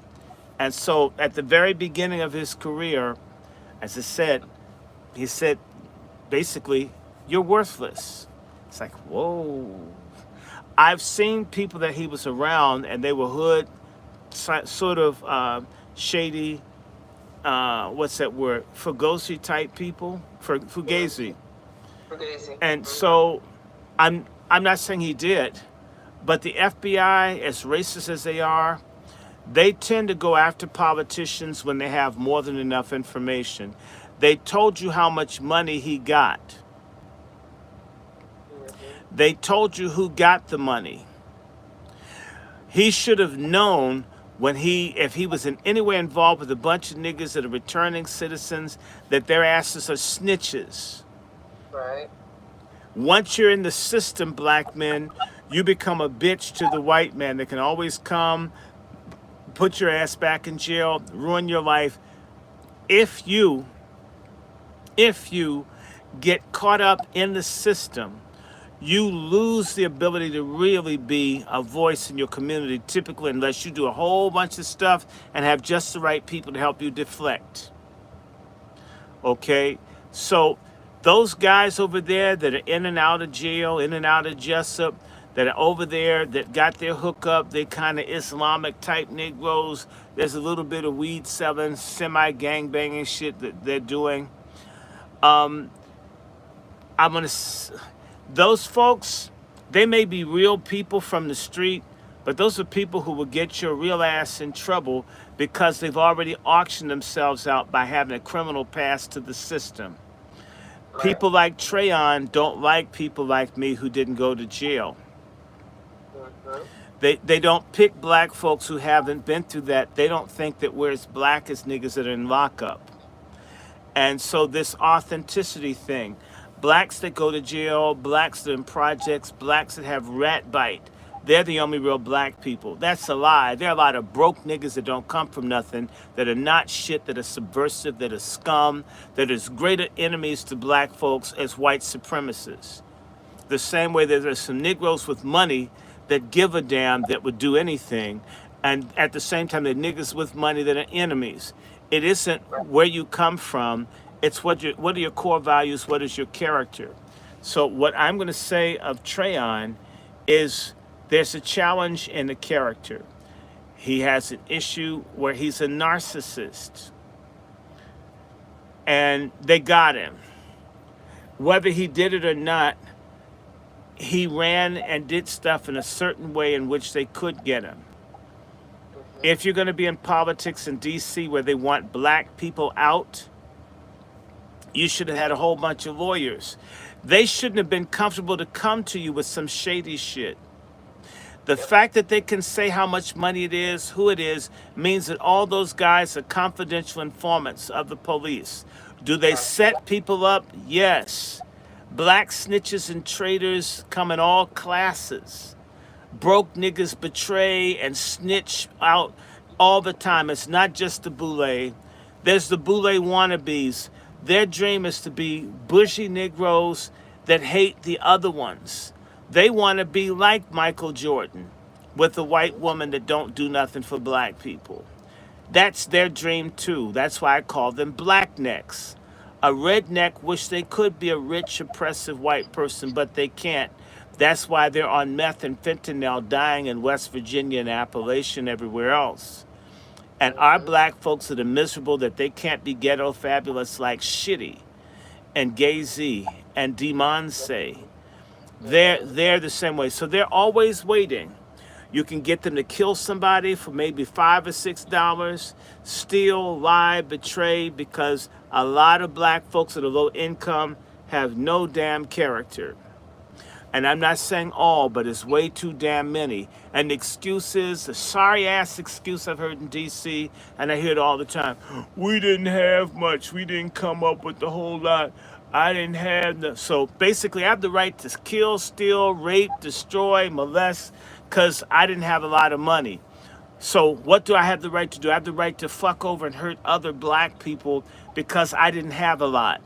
And so at the very beginning of his career, as I said, he said, basically, you're worthless. It's like, whoa. I've seen people that he was around and they were hood, sort of shady, what's that word? Fugazi type people, Fugazi. Fugazi. And so I'm not saying he did, but the FBI, as racist as they are, They tend to go after politicians when they have more than enough information. They told you how much money he got. They told you who got the money. He should have known if he was in any way involved with a bunch of niggas that are returning citizens, that their asses are snitches. Right. Once you're in the system, black men, you become a bitch to the white man. They can always come, put your ass back in jail, ruin your life. If you get caught up in the system, you lose the ability to really be a voice in your community, typically, unless you do a whole bunch of stuff and have just the right people to help you deflect. Okay? So those guys over there that are in and out of jail, in and out of Jessup, that are over there that got their hookup, they kind of Islamic type Negroes. There's a little bit of weed selling, semi-gangbanging shit that they're doing. Those folks, they may be real people from the street, but those are people who will get your real ass in trouble because they've already auctioned themselves out by having a criminal past to the system. Right. People like Trayon don't like people like me who didn't go to jail. They don't pick black folks who haven't been through that. They don't think that we're as black as niggas that are in lockup. And so this authenticity thing, blacks that go to jail, blacks that are in projects, blacks that have rat bite, they're the only real black people. That's a lie. There are a lot of broke niggas that don't come from nothing, that are not shit, that are subversive, that are scum, that is greater enemies to black folks as white supremacists. The same way that there's some Negroes with money that give a damn, that would do anything, and at the same time, there are niggas with money that are enemies. It isn't where you come from. It's what are your core values, what is your character. So what I'm going to say of Trayon is there's a challenge in the character. He has an issue where he's a narcissist. And they got him. Whether he did it or not, he ran and did stuff in a certain way in which they could get him. If you're going to be in politics in D.C. where they want black people out, you should have had a whole bunch of lawyers. They shouldn't have been comfortable to come to you with some shady shit. The fact that they can say how much money it is, who it is, means that all those guys are confidential informants of the police. Do they set people up? Yes. Black snitches and traitors come in all classes. Broke niggas betray and snitch out all the time. It's not just the boule. There's the boule wannabes. Their dream is to be bushy Negroes that hate the other ones. They want to be like Michael Jordan with a white woman that don't do nothing for black people. That's their dream too. That's why I call them black necks. A redneck wish they could be a rich, oppressive white person, but they can't. That's why they're on meth and fentanyl dying in West Virginia and Appalachia and everywhere else. And our black folks that are miserable that they can't be ghetto fabulous like Shitty and Gay-Z and Demonse. They're the same way. So they're always waiting. You can get them to kill somebody for maybe $5 or $6, steal, lie, betray, because a lot of black folks that are low income have no damn character. And I'm not saying all, but it's way too damn many. And the excuse is, the sorry-ass excuse I've heard in D.C., and I hear it all the time. We didn't have much. We didn't come up with the whole lot. I didn't have the... So basically, I have the right to kill, steal, rape, destroy, molest, because I didn't have a lot of money. So what do I have the right to do? I have the right to fuck over and hurt other black people because I didn't have a lot.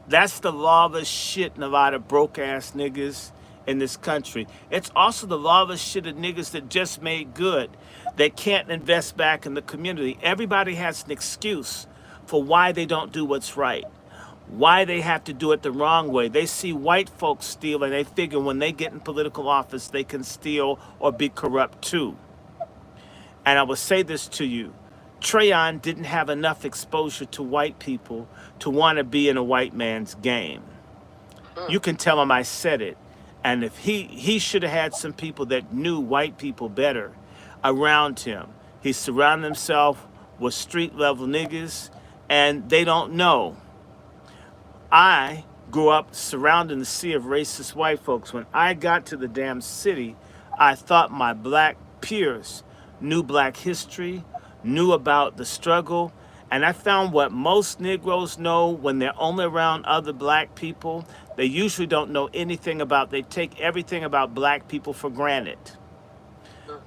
That's the lawless shit in a lot of broke-ass niggas in this country. It's also the lawless shit of niggas that just made good, that can't invest back in the community. Everybody has an excuse for why they don't do what's right, why they have to do it the wrong way. They see white folks steal, and they figure when they get in political office, they can steal or be corrupt too. And I will say this to you. Trayon didn't have enough exposure to white people to want to be in a white man's game. You can tell him I said it. And if he should have had some people that knew white people better. around him. He surrounded himself with street level niggas, and they don't know. I grew up surrounding the sea of racist white folks. When I got to the damn city, I thought my black peers knew black history, knew about the struggle, and I found what most Negroes know when they're only around other black people. They usually don't know anything about, they take everything about black people for granted.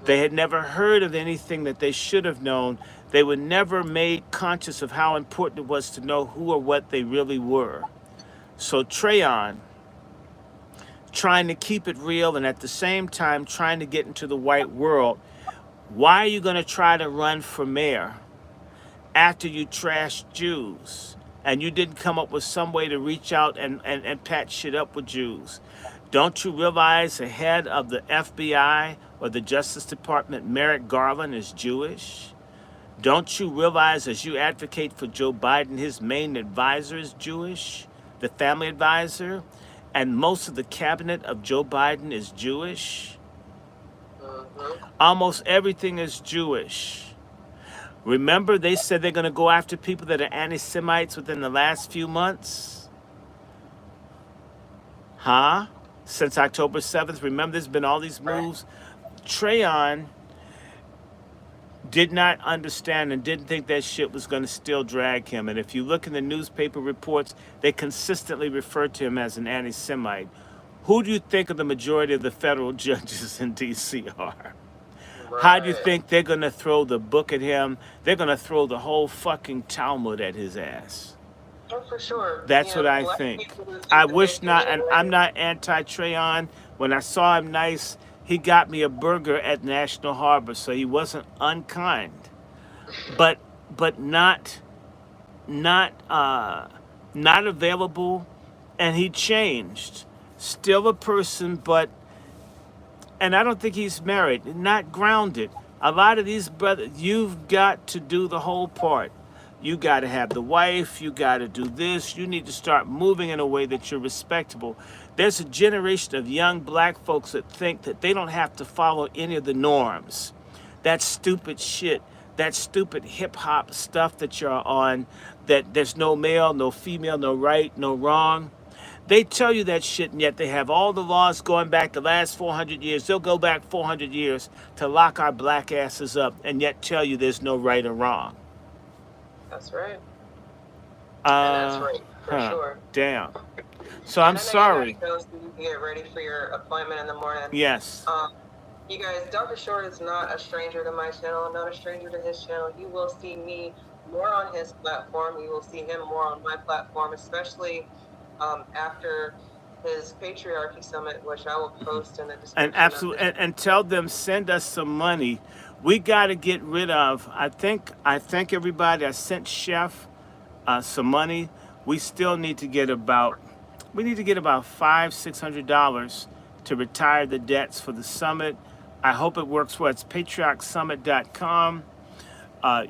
They had never heard of anything that they should have known. They were never made conscious of how important it was to know who or what they really were. So Trayon, trying to keep it real and at the same time trying to get into the white world, why are you going to try to run for mayor after you trashed Jews and you didn't come up with some way to reach out and patch shit up with Jews? Don't you realize the head of the FBI or the Justice Department, Merrick Garland, is Jewish? Don't you realize as you advocate for Joe Biden, his main advisor is Jewish, the family advisor, and most of the cabinet of Joe Biden is Jewish? Almost everything is Jewish. Remember, they said they're going to go after people that are anti-Semites within the last few months? Huh? Since October 7th, remember there's been all these moves. Trayon did not understand and didn't think that shit was going to still drag him. And if you look in the newspaper reports, they consistently refer to him as an anti-Semite. Who do you think of the majority of the federal judges in D.C. are? How do you think they're going to throw the book at him? They're going to throw the whole fucking Talmud at his ass. Oh, for sure. That's what I think. I wish not, and I'm not anti-Trayon. When I saw him nice, he got me a burger at National Harbor, so he wasn't unkind, but not available, and he changed. Still a person, but, and I don't think he's married, not grounded. A lot of these brothers, you've got to do the whole part. You got to have the wife, you got to do this, you need to start moving in a way that you're respectable. There's a generation of young black folks that think that they don't have to follow any of the norms. That stupid shit, that stupid hip hop stuff that you're on, that there's no male, no female, no right, no wrong. They tell you that shit, and yet they have all the laws going back the last 400 years. They'll go back 400 years to lock our black asses up and yet tell you there's no right or wrong. That's right. And that's right, for sure. Damn. So I'm sorry. You gotta go so you can get ready for your appointment in the morning. Yes. You guys, Dr. Short is not a stranger to my channel. I'm not a stranger to his channel. You will see me more on his platform. You will see him more on my platform, especially after his Patriarchy Summit, which I will post in the description. And absolutely, and tell them, send us some money. We got to get rid of, I thank everybody. I sent Chef some money. We still need to get about $500-600 to retire the debts for the summit. I hope it works well. It's patriarchsummit.com. I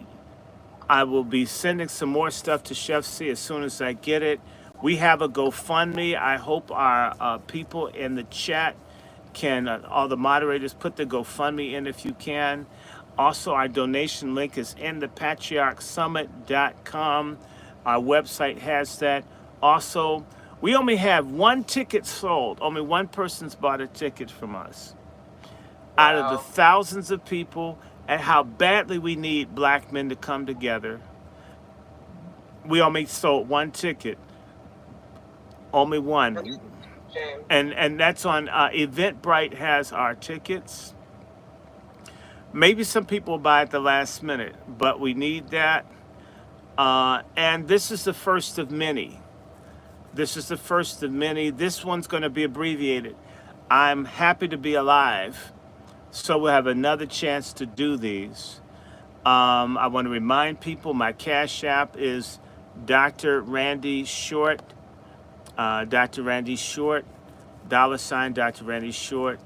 will be sending some more stuff to Chef C as soon as I get it. We have a GoFundMe. I hope our people in the chat can, all the moderators, put the GoFundMe in if you can. Also, our donation link is in the patriarchsummit.com. Our website has that. Also, we only have one ticket sold. Only one person's bought a ticket from us. Wow. Out of the thousands of people, and how badly we need black men to come together, we only sold one ticket. Only one. And that's on Eventbrite has our tickets. Maybe some people buy at the last minute, but we need that. And this is the first of many. This is the first of many. This one's going to be abbreviated. I'm happy to be alive. So we'll have another chance to do these. I want to remind people my Cash App is DrRandyShort. DrRandyShort. $ DrRandyShort.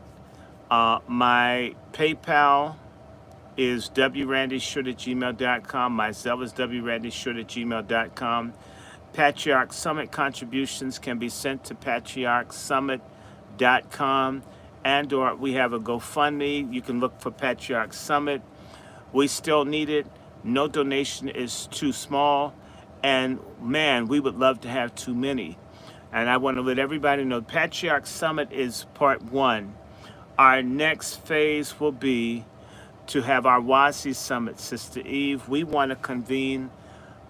My PayPal is wrandyshort@gmail.com. My Zelle is wrandyshort@gmail.com. Patriarch Summit contributions can be sent to patriarchsummit.com. and or we have a GoFundMe. You can look for Patriarch Summit. We still need it. No donation is too small. And man, we would love to have too many. And I want to let everybody know Patriarch Summit is part 1. Our next phase will be to have our WASI Summit, Sister Eve. We want to convene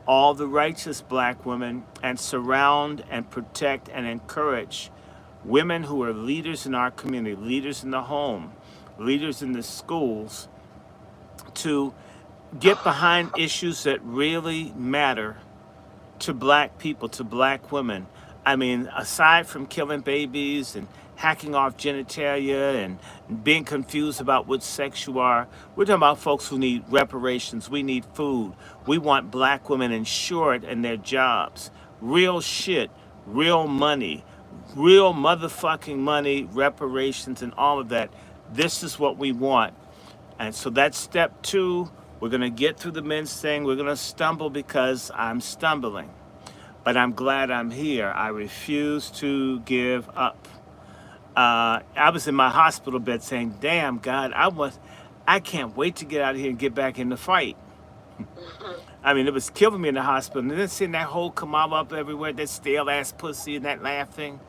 all the righteous black women and surround and protect and encourage women who are leaders in our community, leaders in the home, leaders in the schools, to get behind issues that really matter to black people, to black women. I mean, aside from killing babies and hacking off genitalia and being confused about which sex you are, we're talking about folks who need reparations. We need food. We want black women insured in their jobs. Real shit, real money, real motherfucking money, reparations and all of that. This is what we want. And so that's step 2. We're going to get through the men's thing. We're going to stumble because I'm stumbling. But I'm glad I'm here. I refuse to give up. I was in my hospital bed saying, damn, God, I can't wait to get out of here and get back in the fight. I mean, it was killing me in the hospital. And then seeing that whole Kamala up everywhere, that stale-ass pussy and that laughing.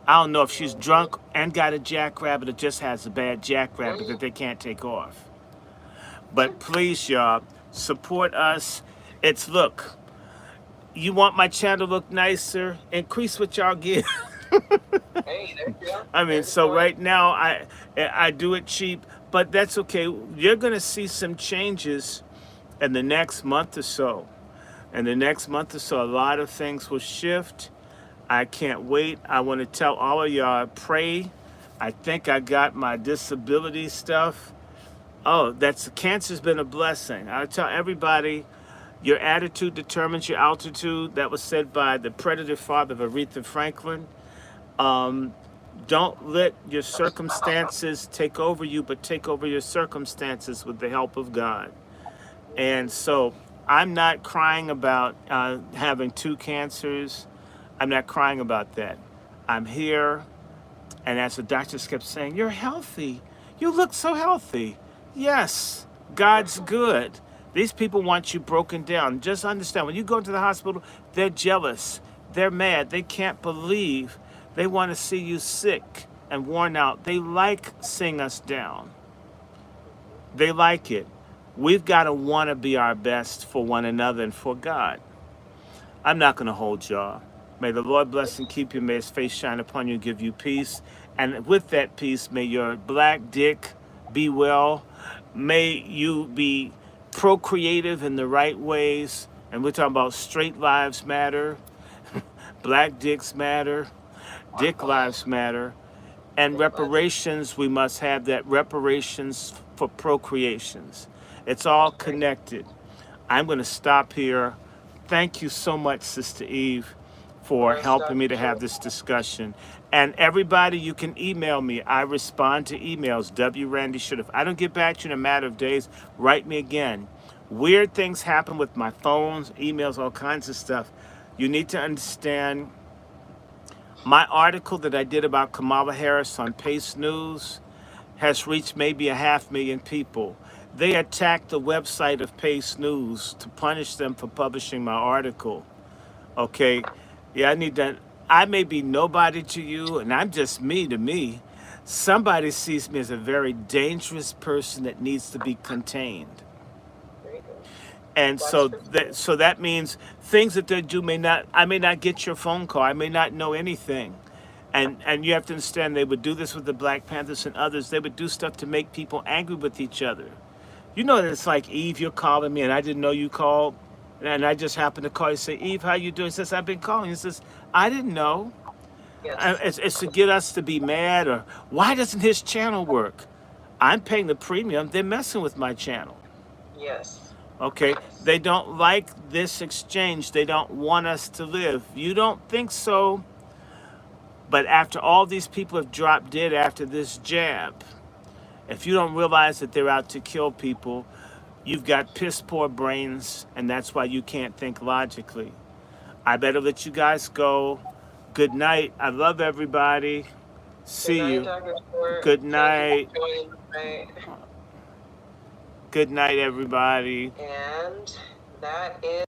I don't know if she's drunk and got a jackrabbit or just has a bad jackrabbit that they can't take off. But please, y'all, support us. Look, you want my channel to look nicer? Increase what y'all give. Hey, there you go. I mean, so right now I do it cheap, but that's okay. You're going to see some changes in the next month or so. In the next month or so, a lot of things will shift. I can't wait. I want to tell all of y'all, pray. I think I got my disability stuff. Oh, cancer's been a blessing. I tell everybody, your attitude determines your altitude. That was said by the predator father of Aretha Franklin. Don't let your circumstances take over you, but take over your circumstances with the help of God. And so I'm not crying about having 2 cancers. I'm not crying about that. I'm here, and as the doctors kept saying, you're healthy. You look so healthy. Yes, God's good. These people want you broken down. Just understand, when you go to the hospital, they're jealous. They're mad. They can't believe. They want to see you sick and worn out. They like seeing us down. They like it. We've got to want to be our best for one another and for God. I'm not going to hold y'all. May the Lord bless and keep you. May his face shine upon you and give you peace. And with that peace, may your black dick be well. May you be procreative in the right ways. And we're talking about straight lives matter, black dicks matter, dick lives matter, and reparations. We must have that, reparations for procreations. It's all connected. I'm going to stop here. Thank you so much, Sister Eve, for helping me to have this discussion. And everybody, you can email me. I respond to emails, DrRandyShort. If I don't get back to you in a matter of days, write me again. Weird things happen with my phones, emails, all kinds of stuff. You need to understand, my article that I did about Kamala Harris on Pace News has reached maybe 500,000 people. They attacked the website of Pace News to punish them for publishing my article. Okay, yeah, I need that. I may be nobody to you, and I'm just me to me. Somebody sees me as a very dangerous person that needs to be contained. And so that means things that they do I may not get your phone call. I may not know anything. And you have to understand, they would do this with the Black Panthers and others. They would do stuff to make people angry with each other. You know that it's like, Eve, you're calling me, and I didn't know you called. And I just happened to call you and say, Eve, how you doing? He says, I've been calling. He says, I didn't know. Yes. It's to get us to be mad, or why doesn't his channel work? I'm paying the premium. They're messing with my channel. Yes. Okay, Yes. They don't like this exchange. They don't want us to live. You don't think so? But after all these people have dropped dead after this jab, if you don't realize that they're out to kill people, you've got piss poor brains, and that's why you can't think logically. I better let you guys go. Good night. I love everybody. See night, you. Dr. Short. Good Thank night. you for joining tonight. Good night, everybody. And that is